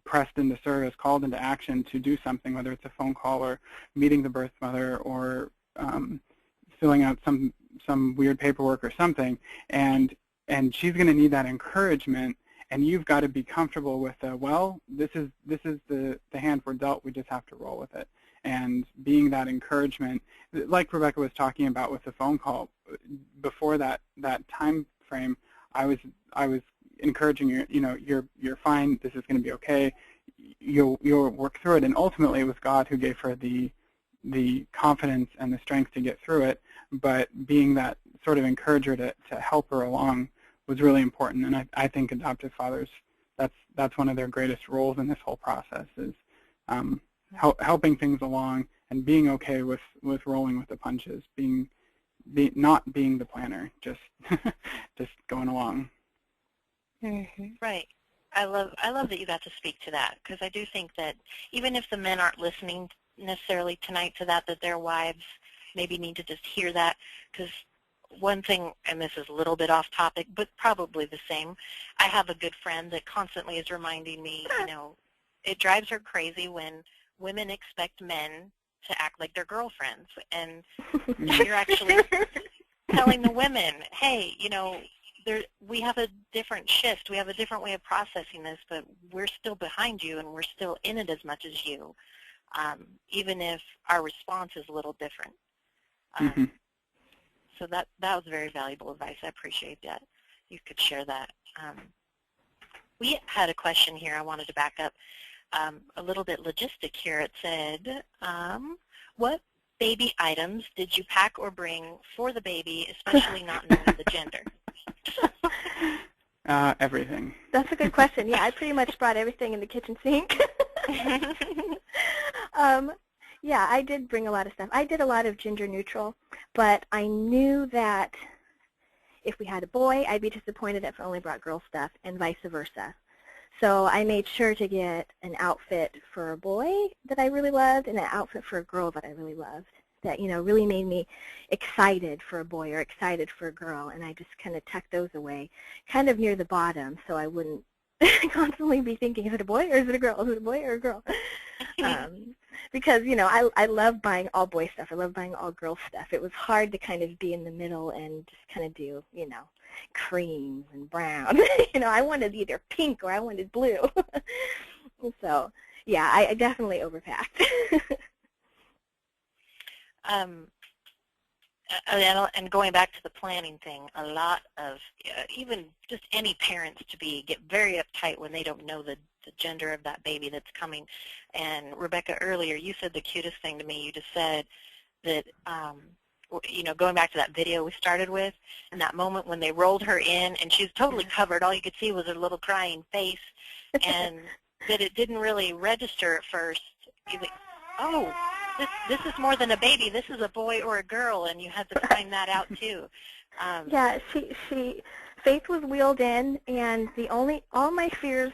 pressed into service, called into action to do something, whether it's a phone call or meeting the birth mother or filling out some weird paperwork or something, and she's going to need that encouragement, and you've got to be comfortable with well, this is the hand we're dealt, we just have to roll with it. And being that encouragement, like Rebekah was talking about with the phone call, before that time frame, I was encouraging her, you're fine, this is going to be okay, you'll work through it. And ultimately it was God who gave her the confidence and the strength to get through it, but being that sort of encourager to help her along was really important. And I think adoptive fathers, that's one of their greatest roles in this whole process, is helping things along and being okay with rolling with the punches, not being the planner, just going along. Right. I love that you got to speak to that, because I do think that even if the men aren't listening necessarily tonight to that their wives maybe need to just hear that, because one thing, and this is a little bit off topic, but probably the same, I have a good friend that constantly is reminding me, it drives her crazy when women expect men to act like their girlfriends, and you're actually telling the women, hey, we have a different shift, we have a different way of processing this, but we're still behind you and we're still in it as much as you, even if our response is a little different. So that was very valuable advice. I appreciate that. You could share that. We had a question here I wanted to back up. A little bit logistic here. It said, what baby items did you pack or bring for the baby, especially not knowing the gender? Everything. That's a good question. Yeah, I pretty much brought everything in the kitchen sink. Yeah, I did bring a lot of stuff. I did a lot of gender neutral, but I knew that if we had a boy, I'd be disappointed if I only brought girl stuff, and vice versa. So I made sure to get an outfit for a boy that I really loved and an outfit for a girl that I really loved, that really made me excited for a boy or excited for a girl, and I just kind of tucked those away kind of near the bottom so I wouldn't constantly be thinking, is it a boy or is it a girl? Is it a boy or a girl? Because, I love buying all boy stuff. I love buying all girl stuff. It was hard to kind of be in the middle and just kind of do, creams and brown. I wanted either pink or I wanted blue. So, yeah, I definitely overpacked. And going back to the planning thing, a lot of, even just any parents get very uptight when they don't know the gender of that baby that's coming. And Rebekah, earlier, you said the cutest thing to me. You just said that, going back to that video we started with, and that moment when they rolled her in and she was totally covered, all you could see was her little crying face, and that it didn't really register at first. You think, oh, this is more than a baby. This is a boy or a girl, and you had to find that out too. Yeah, Faith was wheeled in, and all my fears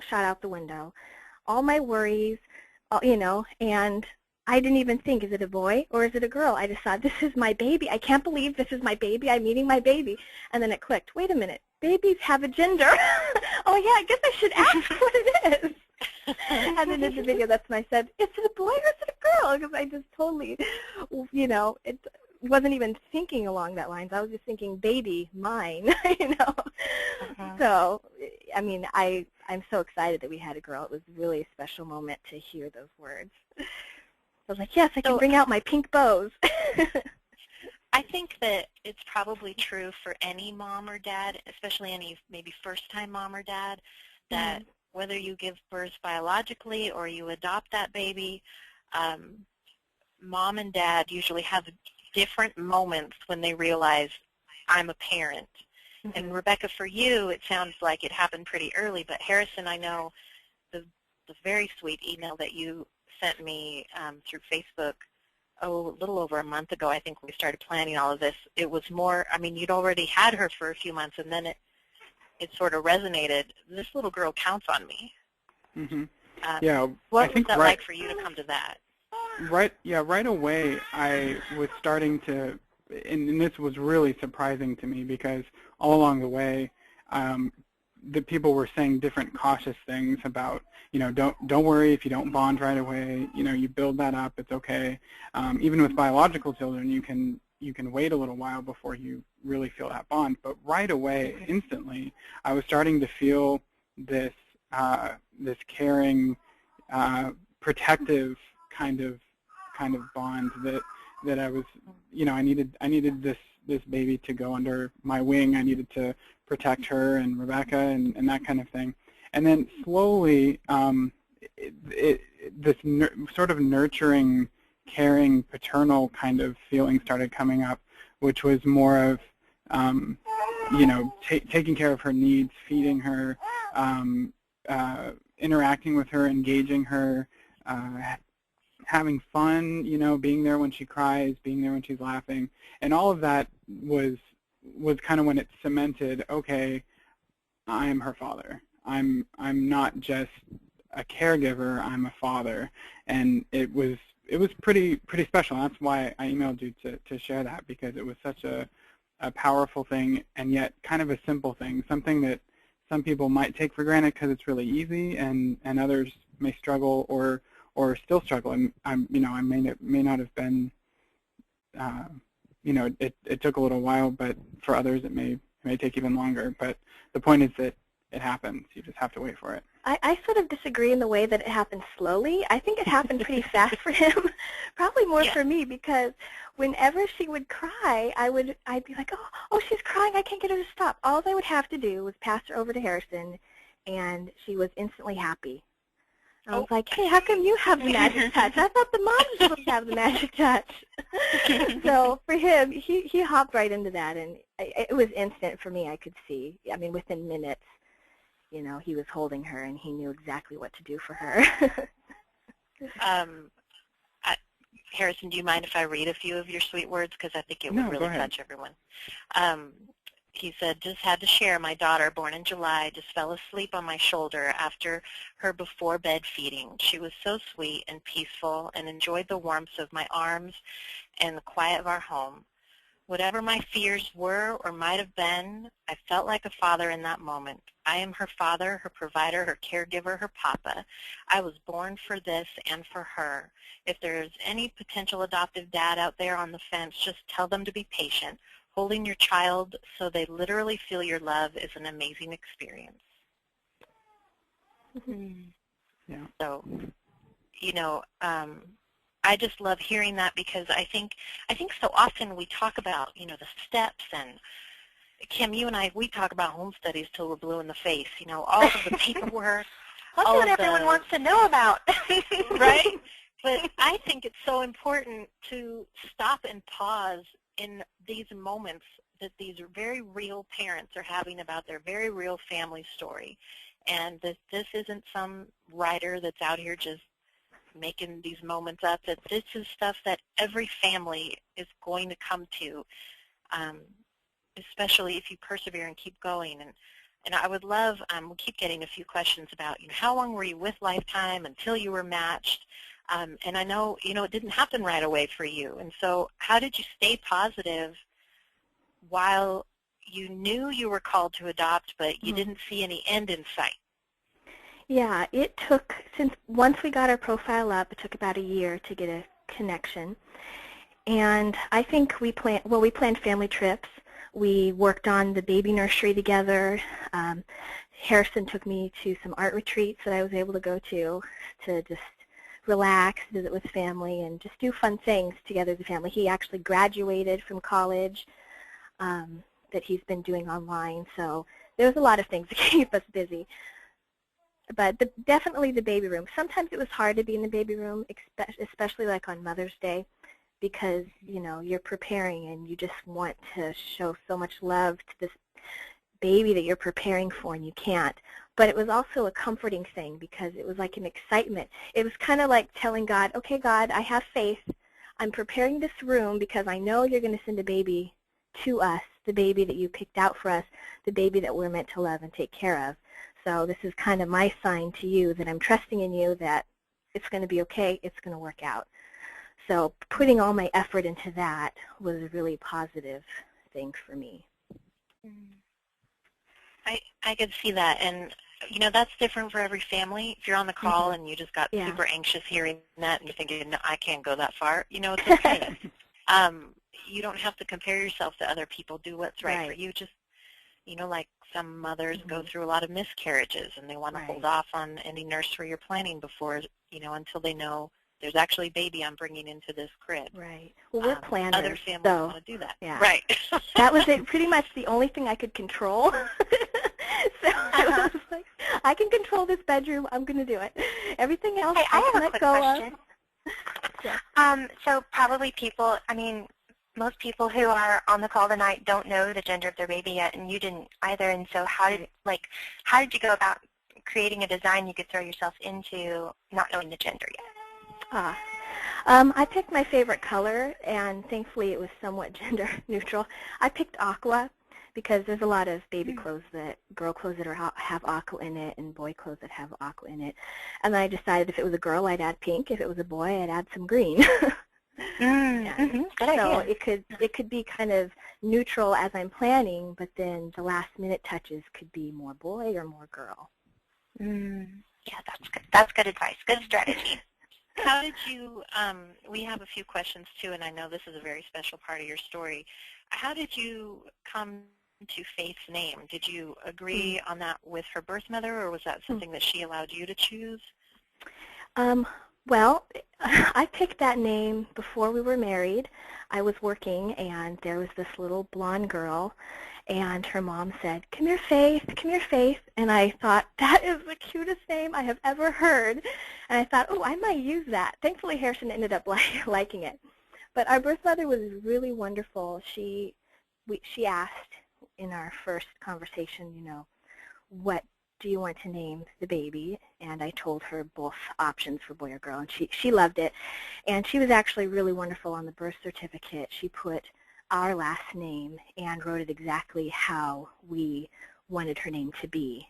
shot out the window, all my worries, and I didn't even think, is it a boy or is it a girl? I just thought, this is my baby. I can't believe this is my baby. I'm meeting my baby. And then it clicked. Wait a minute. Babies have a gender. Oh, yeah, I guess I should ask what it is. And then in the video, that's when I said, is it a boy or is it a girl? Because I just totally, it wasn't even thinking along that lines. I was just thinking, baby, mine, So, I mean, I'm so excited that we had a girl. It was really a special moment to hear those words. I was like, yes, I can bring out my pink bows. I think that it's probably true for any mom or dad, especially any maybe first-time mom or dad, that whether you give birth biologically or you adopt that baby, mom and dad usually have different moments when they realize, I'm a parent. And Rebekah, for you, it sounds like it happened pretty early, but Harrison, I know the very sweet email that you sent me through Facebook, a little over a month ago, I think we started planning all of this. It was more, I mean, you'd already had her for a few months, and then it sort of resonated. This little girl counts on me. Yeah, what was that like for you to come to that? Right away I was starting to, and this was really surprising to me because all along the way, the people were saying different cautious things about, don't worry if you don't bond right away. You build that up. It's okay. Even with biological children, you can wait a little while before you really feel that bond. But right away, instantly, I was starting to feel this this caring, protective kind of bond that I was, I needed this baby to go under my wing. I needed to protect her and Rebekah and that kind of thing. And then slowly, this sort of nurturing, caring, paternal kind of feeling started coming up, which was more of, taking care of her needs, feeding her, interacting with her, engaging her, having fun, being there when she cries, being there when she's laughing. And all of that was kind of when it cemented, okay, I'm her father. I'm not just a caregiver, I'm a father. And it was pretty special. That's why I emailed you to share that, because it was such a powerful thing, and yet kind of a simple thing, something that some people might take for granted because it's really easy, and others may struggle or still struggle. And I may not have been, it took a little while, but for others it may take even longer. But the point is that it happens. You just have to wait for it. I sort of disagree in the way that it happened slowly. I think it happened pretty fast for him, probably more for me, because whenever she would cry, I'd be like, oh, she's crying, I can't get her to stop. All I would have to do was pass her over to Harrison, and she was instantly happy. I was like, hey, how come you have the magic touch? I thought the mom was supposed to have the magic touch. So for him, he hopped right into that, and it was instant for me. I could see, I mean, within minutes, he was holding her, and he knew exactly what to do for her. Harrison, do you mind if I read a few of your sweet words? Because I think it would really touch everyone. He said, just had to share, my daughter, born in July, just fell asleep on my shoulder after her before-bed feeding. She was so sweet and peaceful and enjoyed the warmth of my arms and the quiet of our home. Whatever my fears were or might have been, I felt like a father in that moment. I am her father, her provider, her caregiver, her papa. I was born for this and for her. If there's any potential adoptive dad out there on the fence, just tell them to be patient. Holding your child so they literally feel your love is an amazing experience. Yeah. So, I just love hearing that, because I think so often we talk about, the steps, and Kim, you and I, we talk home home studies till we're blue in the face, all of the paperwork. That's what everyone wants to know about. Right? But I think it's so important to stop and pause in these moments that these very real parents are having about their very real family story. And this isn't some writer that's out here just making these moments up, that this is stuff that every family is going to come to, especially if you persevere and keep going. And I would love, we keep getting a few questions about, how long were you with Lifetime until you were matched? And I know, it didn't happen right away for you. And so how did you stay positive while you knew you were called to adopt, but you didn't see any end in sight? Yeah, it took, once we got our profile up, it took about a year to get a connection. And I think we planned family trips. We worked on the baby nursery together. Harrison took me to some art retreats that I was able to go to just relax, visit with family, and just do fun things together as a family. He actually graduated from college that he's been doing online, so there was a lot of things to keep us busy. But definitely the baby room. Sometimes it was hard to be in the baby room, especially like on Mother's Day, because you're preparing and you just want to show so much love to this baby that you're preparing for, and you can't. But it was also a comforting thing because it was like an excitement. It was kind of like telling God, okay, God, I have faith. I'm preparing this room because I know you're going to send a baby to us, the baby that you picked out for us, the baby that we're meant to love and take care of. So this is kind of my sign to you that I'm trusting in you, that it's going to be okay, it's going to work out. So putting all my effort into that was a really positive thing for me. I could see that, and that's different for every family. If you're on the call and you just got super anxious hearing that and you're thinking, no, I can't go that far, it's okay. You don't have to compare yourself to other people. Do what's right for you. Just, like some mothers go through a lot of miscarriages and they want to hold off on any nursery you're planning before, until they know there's actually a baby I'm bringing into this crib. Right. Well, we're planners. Other families want to do that. Yeah. Right. That was pretty much the only thing I could control. So I was like, I can control this bedroom. I'm going to do it. Everything else I can let go of. Yeah. So probably people, most people who are on the call tonight don't know the gender of their baby yet, and you didn't either. And so how did you go about creating a design you could throw yourself into not knowing the gender yet? I picked my favorite color, and thankfully it was somewhat gender neutral. I picked aqua because there's a lot of baby clothes girl clothes that have aqua in it, and boy clothes that have aqua in it. And I decided if it was a girl, I'd add pink. If it was a boy, I'd add some green. Good idea. So it could be kind of neutral as I'm planning, but then the last minute touches could be more boy or more girl. Yeah, that's good. That's good advice. Good strategy. How did you, we have a few questions too, and I know this is a very special part of your story. How did you come to Faith's name? Did you agree on that with her birth mother, or was that something that she allowed you to choose? Well, I picked that name before we were married. I was working, and there was this little blonde girl, and her mom said, "Come here, Faith, come here, Faith." And I thought, that is the cutest name I have ever heard. And I thought, oh, I might use that. Thankfully, Harrison ended up liking it. But our birth mother was really wonderful. She asked in our first conversation, what do you want to name the baby? And I told her both options for boy or girl, and she loved it. And she was actually really wonderful on the birth certificate. She put our last name and wrote it exactly how we wanted her name to be.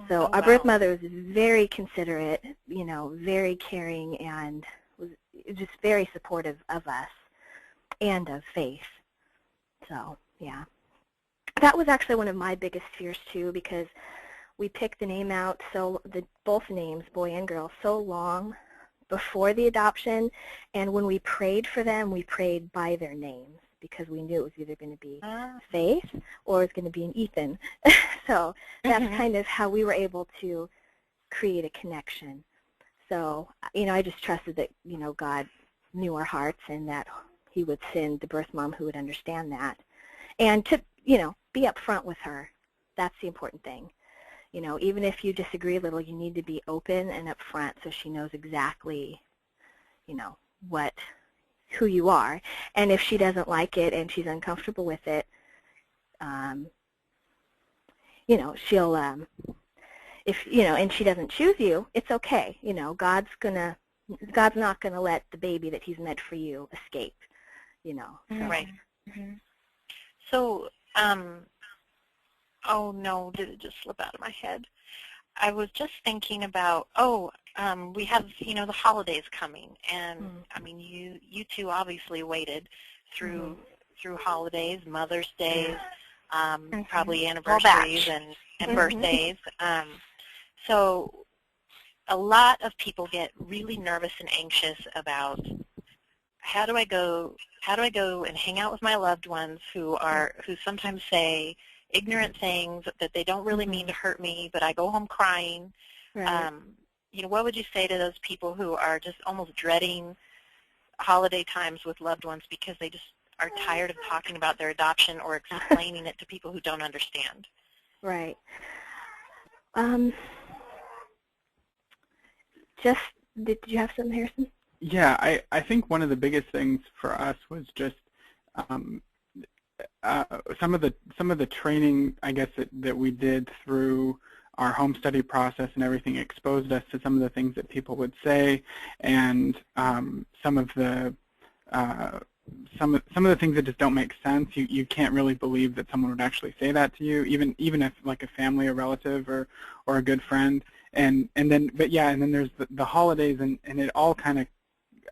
So our birth mother was very considerate, very caring, and was just very supportive of us and of Faith. So, yeah. That was actually one of my biggest fears, too, because we picked the name out, both names, boy and girl, so long before the adoption, and when we prayed for them, we prayed by their names because we knew it was either going to be Faith or it was going to be an Ethan. So that's kind of how we were able to create a connection. So, I just trusted that, God knew our hearts and that he would send the birth mom who would understand that. And to, be upfront with her. That's the important thing. Even if you disagree a little, you need to be open and upfront so she knows exactly, who you are. And if she doesn't like it and she's uncomfortable with it, she'll, and she doesn't choose you, it's okay. God's not gonna let the baby that he's meant for you escape. So. Right. So, oh no, did it just slip out of my head? I was just thinking about, we have, the holidays coming, and I mean, you two obviously waited through holidays, Mother's Days, probably anniversaries and birthdays. So a lot of people get really nervous and anxious about how do I go and hang out with my loved ones who sometimes say ignorant things that they don't really mean to hurt me, but I go home crying. Right. What would you say to those people who are just almost dreading holiday times with loved ones because they just are tired of talking about their adoption or explaining it to people who don't understand? Right. Did you have something, Harrison? Yeah, I think one of the biggest things for us was just some of the training, I guess, that we did through our home study process and everything exposed us to some of the things that people would say, and some of the things that just don't make sense. You can't really believe that someone would actually say that to you, even if like a family or relative or a good friend. And then there's the holidays, and it all kind of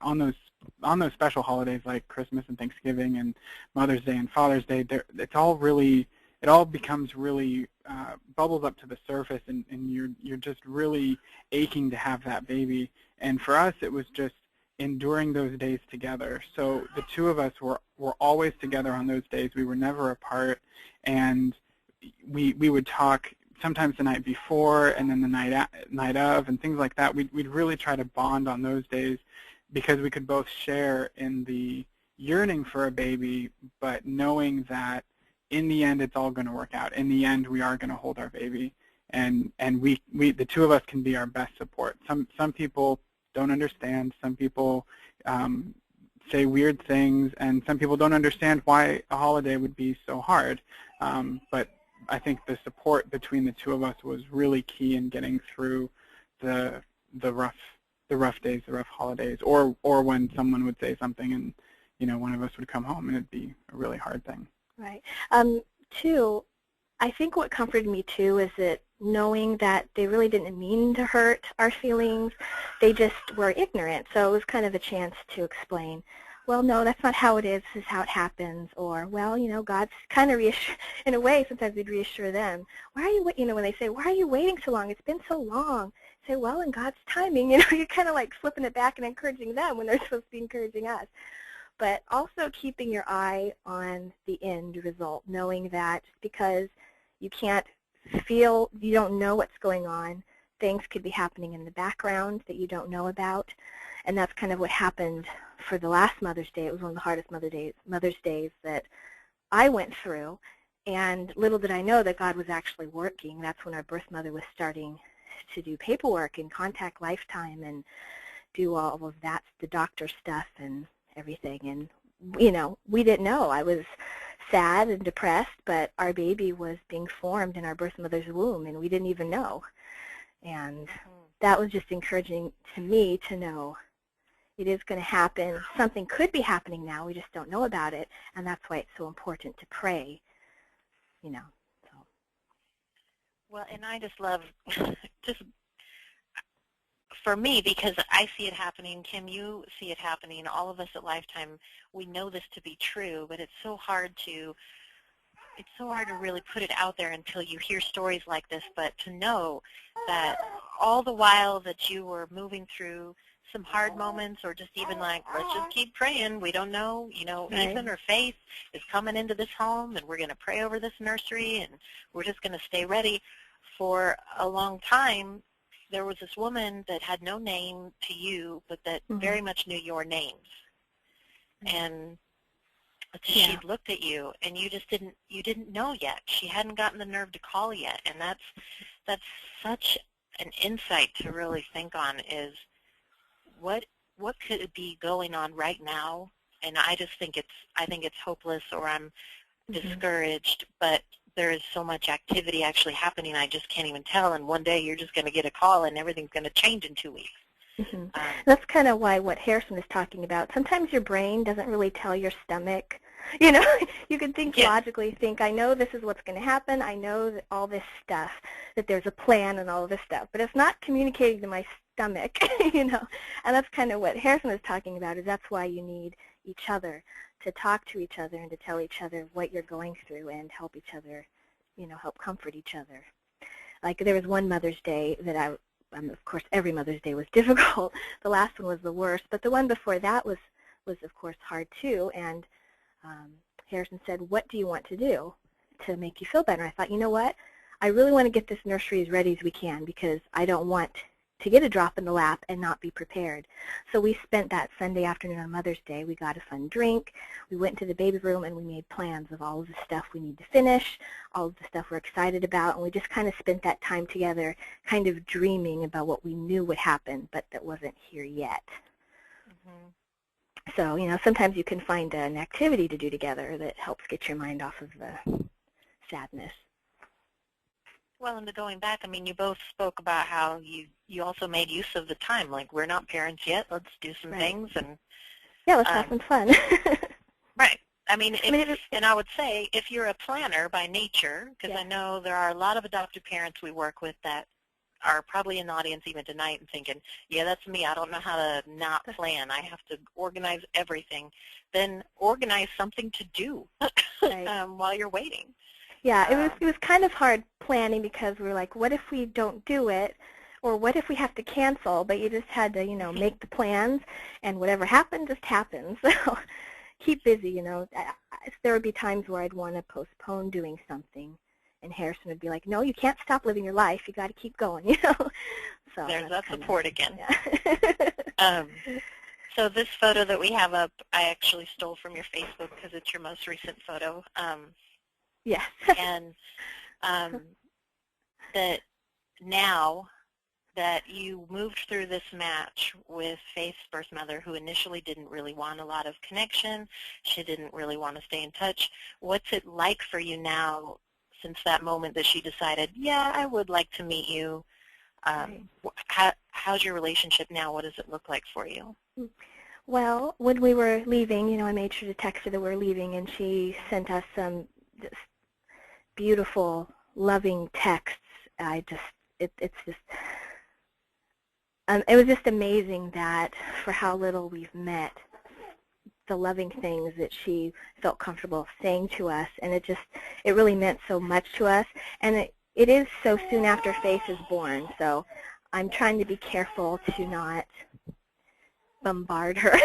on those special holidays like Christmas and Thanksgiving and Mother's Day and Father's Day. It all becomes really bubbles up to the surface, and you're just really aching to have that baby. And for us, it was just enduring those days together. So the two of us were always together on those days. We were never apart, and we would talk sometimes the night before and then the night of and things like that. We'd really try to bond on those days because we could both share in the yearning for a baby, but knowing that in the end it's all going to work out. In the end, we are going to hold our baby, and we the two of us can be our best support. Some people don't understand. Some people say weird things, and some people don't understand why a holiday would be so hard. But I think the support between the two of us was really key in getting through the rough days, the rough holidays, or when someone would say something and one of us would come home and it'd be a really hard thing. Right. Two, I think what comforted me too is that knowing that they really didn't mean to hurt our feelings, they just were ignorant. So it was kind of a chance to explain, well, no, that's not how it is. This is how it happens. Or, well, God's kind of in a way, sometimes we'd reassure them. Why are you, when they say, why are you waiting so long? It's been so long. Say, well, in God's timing, you're kind of like flipping it back and encouraging them when they're supposed to be encouraging us. But also keeping your eye on the end result, knowing that because you can't feel, you don't know what's going on, things could be happening in the background that you don't know about. And that's kind of what happened for the last Mother's Day. It was one of the hardest Mother's Days that I went through. And little did I know that God was actually working. That's when our birth mother was starting to do paperwork and contact Lifetime and do all of that, the doctor stuff and everything. And, we didn't know. I was sad and depressed, but our baby was being formed in our birth mother's womb, and we didn't even know. And that was just encouraging to me to know it is going to happen. Something could be happening now. We just don't know about it, and that's why it's so important to pray, So. Well, and I just love, just for me, because I see it happening, Kim, you see it happening, all of us at Lifetime, we know this to be true, but it's so hard to really put it out there until you hear stories like this. But to know that all the while that you were moving through some hard moments, or just even like, let's just keep praying, we don't know, Right. Ethan or Faith is coming into this home, and we're going to pray over this nursery, and we're just going to stay ready. For a long time, there was this woman that had no name to you, but that very much knew your names. And she looked at you, and you didn't know yet. She hadn't gotten the nerve to call yet, and that's such an insight to really think on, is what could be going on right now. And I just think it's hopeless, or I'm discouraged, but there is so much activity actually happening, I just can't even tell, and one day you're just going to get a call and everything's going to change in 2 weeks. That's kind of why what Harrison was talking about, sometimes your brain doesn't really tell your stomach You know, you can think logically, think, I know this is what's going to happen. I know that all this stuff, that there's a plan and all of this stuff. But it's not communicating to my stomach, you know. And that's kind of what Harrison was talking about, is that's why you need each other, to talk to each other and to tell each other what you're going through and help each other, you know, help comfort each other. Like there was one Mother's Day that of course, every Mother's Day was difficult. The last one was the worst. But the one before that was of course, hard too. And Harrison said, what do you want to do to make you feel better? I thought, you know what? I really want to get this nursery as ready as we can because I don't want to get a drop in the lap and not be prepared. So we spent that Sunday afternoon on Mother's Day. We got a fun drink. We went into the baby room and we made plans of all of the stuff we need to finish, all of the stuff we're excited about, and we just kind of spent that time together kind of dreaming about what we knew would happen, but that wasn't here yet. Mm-hmm. So, you know, sometimes you can find an activity to do together that helps get your mind off of the sadness. Well, and going back, I mean, you both spoke about how you also made use of the time. Like, we're not parents yet. Let's do some things. And yeah, let's have some fun. Right. I mean, and I would say if you're a planner by nature, because I know there are a lot of adoptive parents we work with that are probably in the audience even tonight and thinking, yeah, that's me. I don't know how to not plan. I have to organize everything. Then organize something to do while you're waiting. Yeah, it was kind of hard planning because we were like, what if we don't do it? Or what if we have to cancel? But you just had to, you know, make the plans, and whatever happened just happened. So keep busy, you know. There would be times where I'd want to postpone doing something. And Harrison would be like, no, you can't stop living your life. You got to keep going, you know. So there's that support again. Yeah. So this photo that we have up, I actually stole from your Facebook because it's your most recent photo. Yes. And that now that you moved through this match with Faith's birth mother, who initially didn't really want a lot of connection, she didn't really want to stay in touch, what's it like for you now since that moment that she decided, yeah, I would like to meet you? How's your relationship now? What does it look like for you? Well, when we were leaving, you know, I made sure to text her that we were leaving, and she sent us some just beautiful, loving texts. It was just amazing that for how little we've met, the loving things that she felt comfortable saying to us, and it really meant so much to us. And it is so soon after Faith is born, so I'm trying to be careful to not bombard her,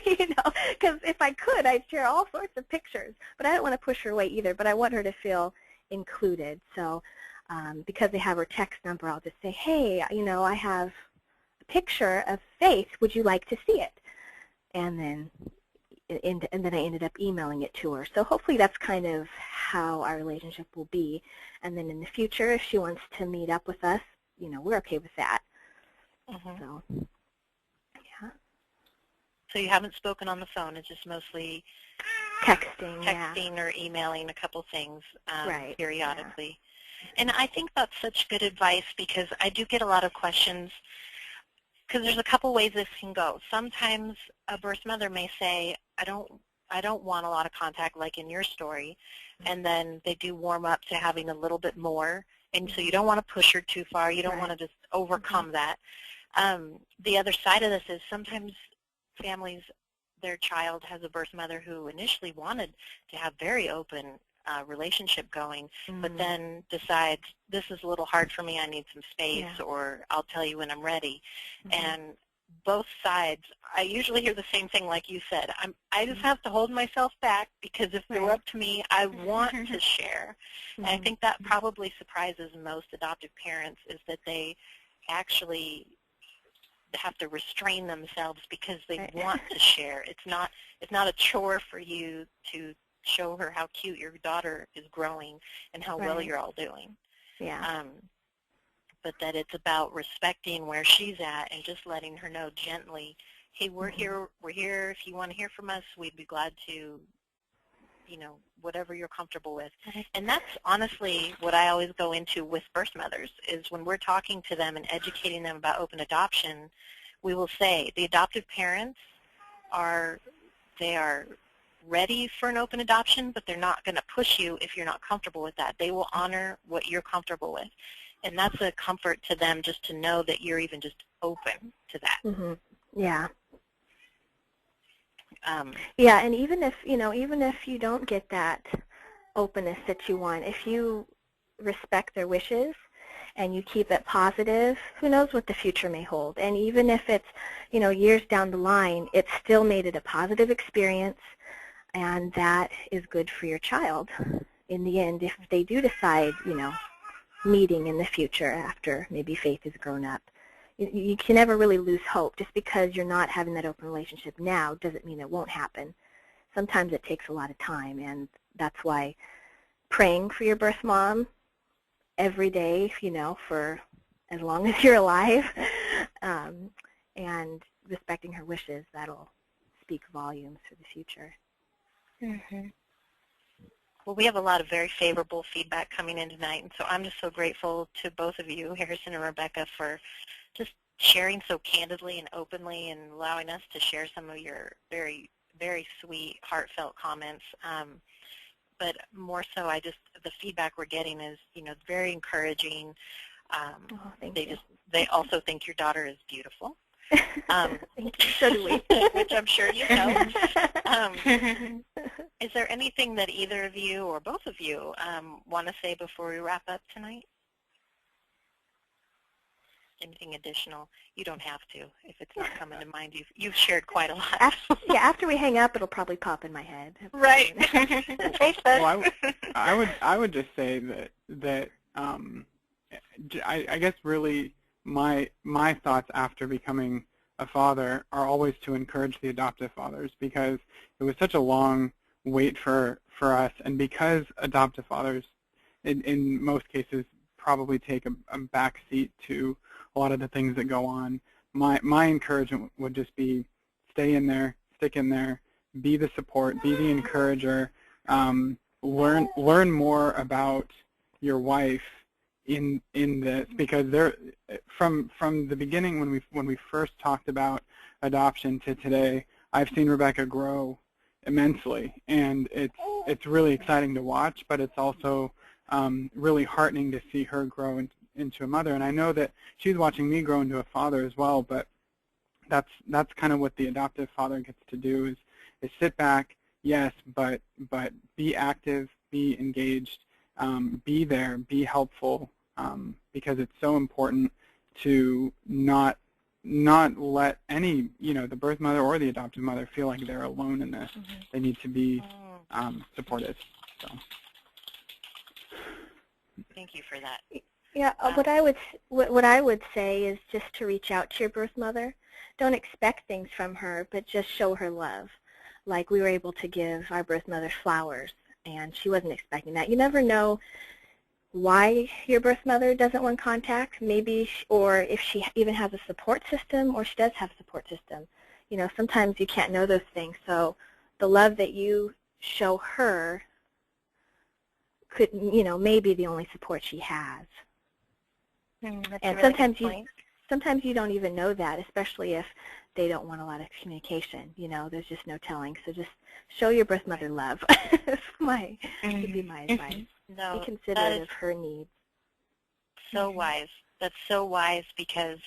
you know, because if I could, I'd share all sorts of pictures, but I don't want to push her away either, but I want her to feel included. So because they have her text number, I'll just say, hey, you know, I have a picture of Faith. Would you like to see it? And then I ended up emailing it to her. So hopefully that's kind of how our relationship will be. And then in the future, if she wants to meet up with us, you know, we're okay with that. Mm-hmm. So, yeah. So you haven't spoken on the phone. It's just mostly texting or emailing a couple things periodically. Yeah. And I think that's such good advice because I do get a lot of questions because there's a couple ways this can go. Sometimes a birth mother may say, I don't want a lot of contact like in your story, and then they do warm up to having a little bit more, and so you don't want to push her too far. You don't want to just overcome that. The other side of this is sometimes families, their child has a birth mother who initially wanted to have very open relationship going, but then decides this is a little hard for me, I need some space, or I'll tell you when I'm ready. And both sides, I usually hear the same thing like you said. I just have to hold myself back because if it were up to me, I want to share. And I think that probably surprises most adoptive parents is that they actually have to restrain themselves because they want to share. It's not a chore for you to show her how cute your daughter is growing and how well you're all doing. Yeah. But that it's about respecting where she's at and just letting her know gently, hey, we're here. If you want to hear from us, we'd be glad to, you know, whatever you're comfortable with. And that's honestly what I always go into with birth mothers is when we're talking to them and educating them about open adoption, we will say the adoptive parents are ready for an open adoption, but they're not going to push you if you're not comfortable with that. They will honor what you're comfortable with. And that's a comfort to them, just to know that you're even just open to that. Mm-hmm. Yeah. Yeah, and even if you don't get that openness that you want, if you respect their wishes and you keep it positive, who knows what the future may hold. And even if it's, years down the line, it still made it a positive experience, and that is good for your child in the end if they do decide, meeting in the future after maybe Faith has grown up. You can never really lose hope. Just because you're not having that open relationship now doesn't mean it won't happen. Sometimes it takes a lot of time, and that's why praying for your birth mom every day, for as long as you're alive, and respecting her wishes, that'll speak volumes for the future. Mm-hmm. Well, we have a lot of very favorable feedback coming in tonight, and so I'm just so grateful to both of you, Harrison and Rebekah, for just sharing so candidly and openly and allowing us to share some of your very, very sweet, heartfelt comments. But more so, the feedback we're getting is, very encouraging. They also think your daughter is beautiful. Thank you. So do we. Which I'm sure you know. Is there anything that either of you or both of you want to say before we wrap up tonight? Anything additional? You don't have to if it's not coming to mind. You've shared quite a lot. After we hang up, it'll probably pop in my head. Right. Well, I would just say that I guess really my thoughts after becoming a father are always to encourage the adoptive fathers, because it was such a long wait for us, and because adoptive fathers in most cases probably take a back seat to a lot of the things that go on. My encouragement would just be stay in there, stick in there, be the support, be the encourager, learn more about your wife in this, because from the beginning when we first talked about adoption to today, I've seen Rebekah grow immensely, and it's really exciting to watch, but it's also really heartening to see her grow into a mother. And I know that she's watching me grow into a father as well, but that's kind of what the adoptive father gets to do, is sit back, yes, but be active, be engaged, be there, be helpful, because it's so important to not let any, the birth mother or the adoptive mother feel like they're alone in this. Mm-hmm. They need to be supported. So. Thank you for that. Yeah, what I would say is just to reach out to your birth mother. Don't expect things from her, but just show her love. Like we were able to give our birth mother flowers, and she wasn't expecting that. You never know why your birth mother doesn't want contact, maybe, or if she even has a support system, or she does have a support system. Sometimes you can't know those things. So the love that you show her could, maybe the only support she has. And sometimes you don't even know that, especially if they don't want a lot of communication. There's just no telling. So just show your birth mother love. Would be my advice. No, be considerate of her needs. So wise. That's so wise, because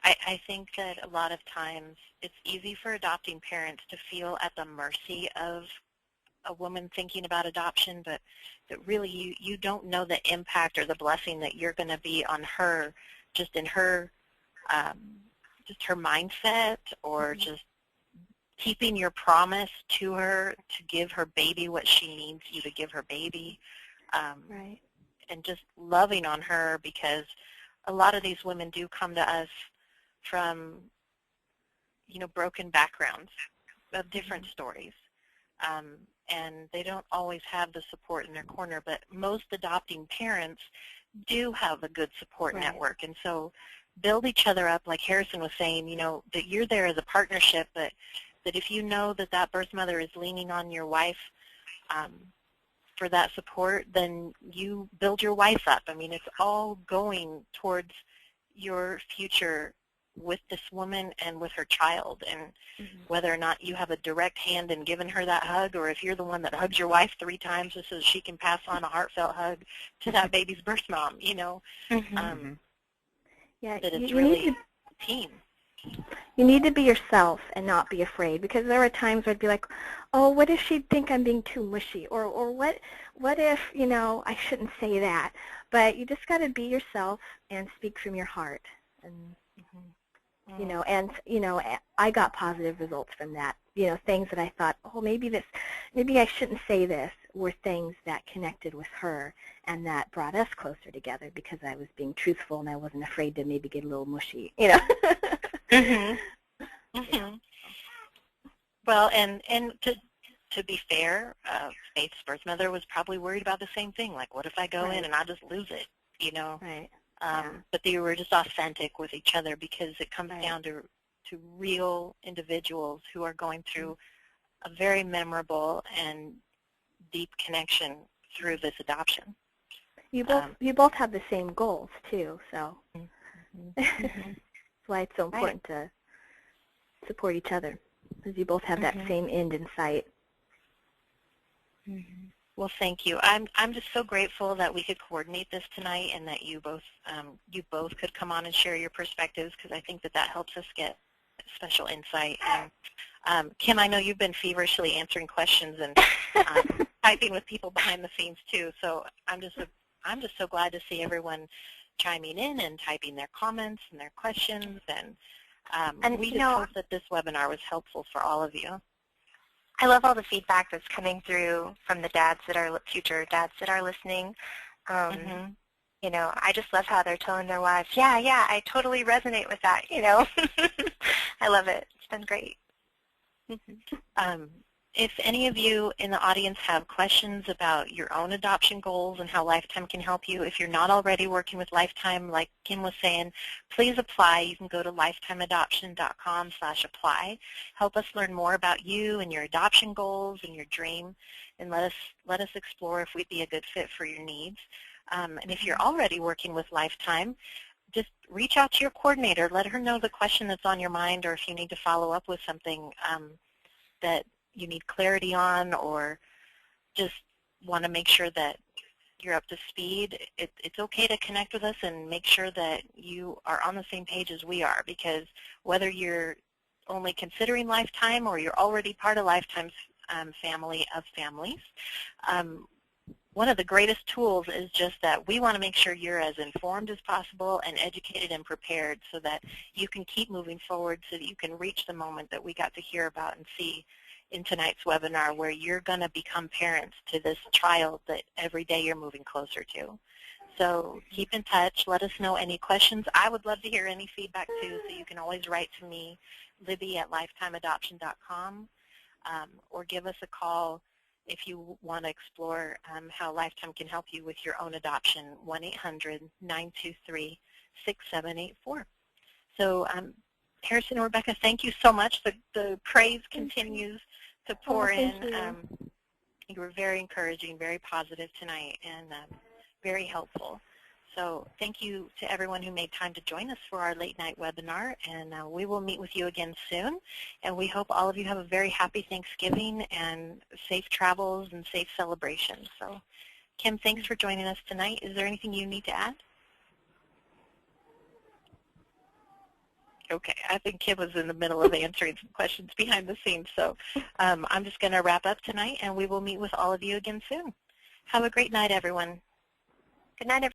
I think that a lot of times it's easy for adopting parents to feel at the mercy of a woman thinking about adoption, but that really you don't know the impact or the blessing that you're going to be on her, just in her just her mindset, or just keeping your promise to her to give her baby what she needs you to give her baby, right. And just loving on her, because a lot of these women do come to us from broken backgrounds of different stories. And they don't always have the support in their corner, but most adopting parents do have a good support network. And so build each other up, like Harrison was saying, that you're there as a partnership, but that if you know that birth mother is leaning on your wife for that support, then you build your wife up. I mean, it's all going towards your future with this woman and with her child, and whether or not you have a direct hand in giving her that hug, or if you're the one that hugs your wife 3 times so that she can pass on a heartfelt hug to that baby's birth mom, you know, Yeah, that it's you really need to, a team. you need to be yourself and not be afraid, because there are times where I'd be like, oh, what if she'd think I'm being too mushy, or what if, you know, I shouldn't say that. But you just got to be yourself and speak from your heart. And you know, and you know, I got positive results from that. You know, things that I thought, oh, maybe I shouldn't say this, were things that connected with her and that brought us closer together because I was being truthful and I wasn't afraid to maybe get a little mushy. You know. Well, and to be fair, Faith's birth mother was probably worried about the same thing. Like, what if I go in and I just lose it? You know. Right. But they were just authentic with each other, because it comes down to real individuals who are going through a very memorable and deep connection through this adoption. You both have the same goals too, so that's why it's so important to support each other, because you both have that same end in sight. Well, thank you. I'm just so grateful that we could coordinate this tonight, and that you both could come on and share your perspectives, because I think that helps us get special insight. And Kim, I know you've been feverishly answering questions and typing with people behind the scenes too. So I'm just so glad to see everyone chiming in and typing their comments and their questions. And we just hope that this webinar was helpful for all of you. I love all the feedback that's coming through from the future dads that are listening. You know, I just love how they're telling their wives, yeah, I totally resonate with that, you know. I love it. It's been great. If any of you in the audience have questions about your own adoption goals and how Lifetime can help you, if you're not already working with Lifetime, like Kim was saying, please apply. You can go to lifetimeadoption.com/apply. Help us learn more about you and your adoption goals and your dream, and let us explore if we'd be a good fit for your needs. And if you're already working with Lifetime, just reach out to your coordinator. Let her know the question that's on your mind, or if you need to follow up with something that you need clarity on, or just want to make sure that you're up to speed. It's okay to connect with us and make sure that you are on the same page as we are, because whether you're only considering Lifetime or you're already part of Lifetime's family of families, one of the greatest tools is just that we want to make sure you're as informed as possible and educated and prepared, so that you can keep moving forward, so that you can reach the moment that we got to hear about and see in tonight's webinar, where you're going to become parents to this child that every day you're moving closer to. So keep in touch. Let us know any questions. I would love to hear any feedback too, so you can always write to me, Libby@lifetimeadoption.com, or give us a call if you want to explore how Lifetime can help you with your own adoption, 1-800-923-6784. So Harrison and Rebekah, thank you so much. The praise continues to pour in. You were very encouraging, very positive tonight, and very helpful. So thank you to everyone who made time to join us for our late night webinar, and we will meet with you again soon. And we hope all of you have a very happy Thanksgiving and safe travels and safe celebrations. So Kim, thanks for joining us tonight. Is there anything you need to add? Okay, I think Kim was in the middle of answering some questions behind the scenes. So I'm just going to wrap up tonight, and we will meet with all of you again soon. Have a great night, everyone. Good night, everyone.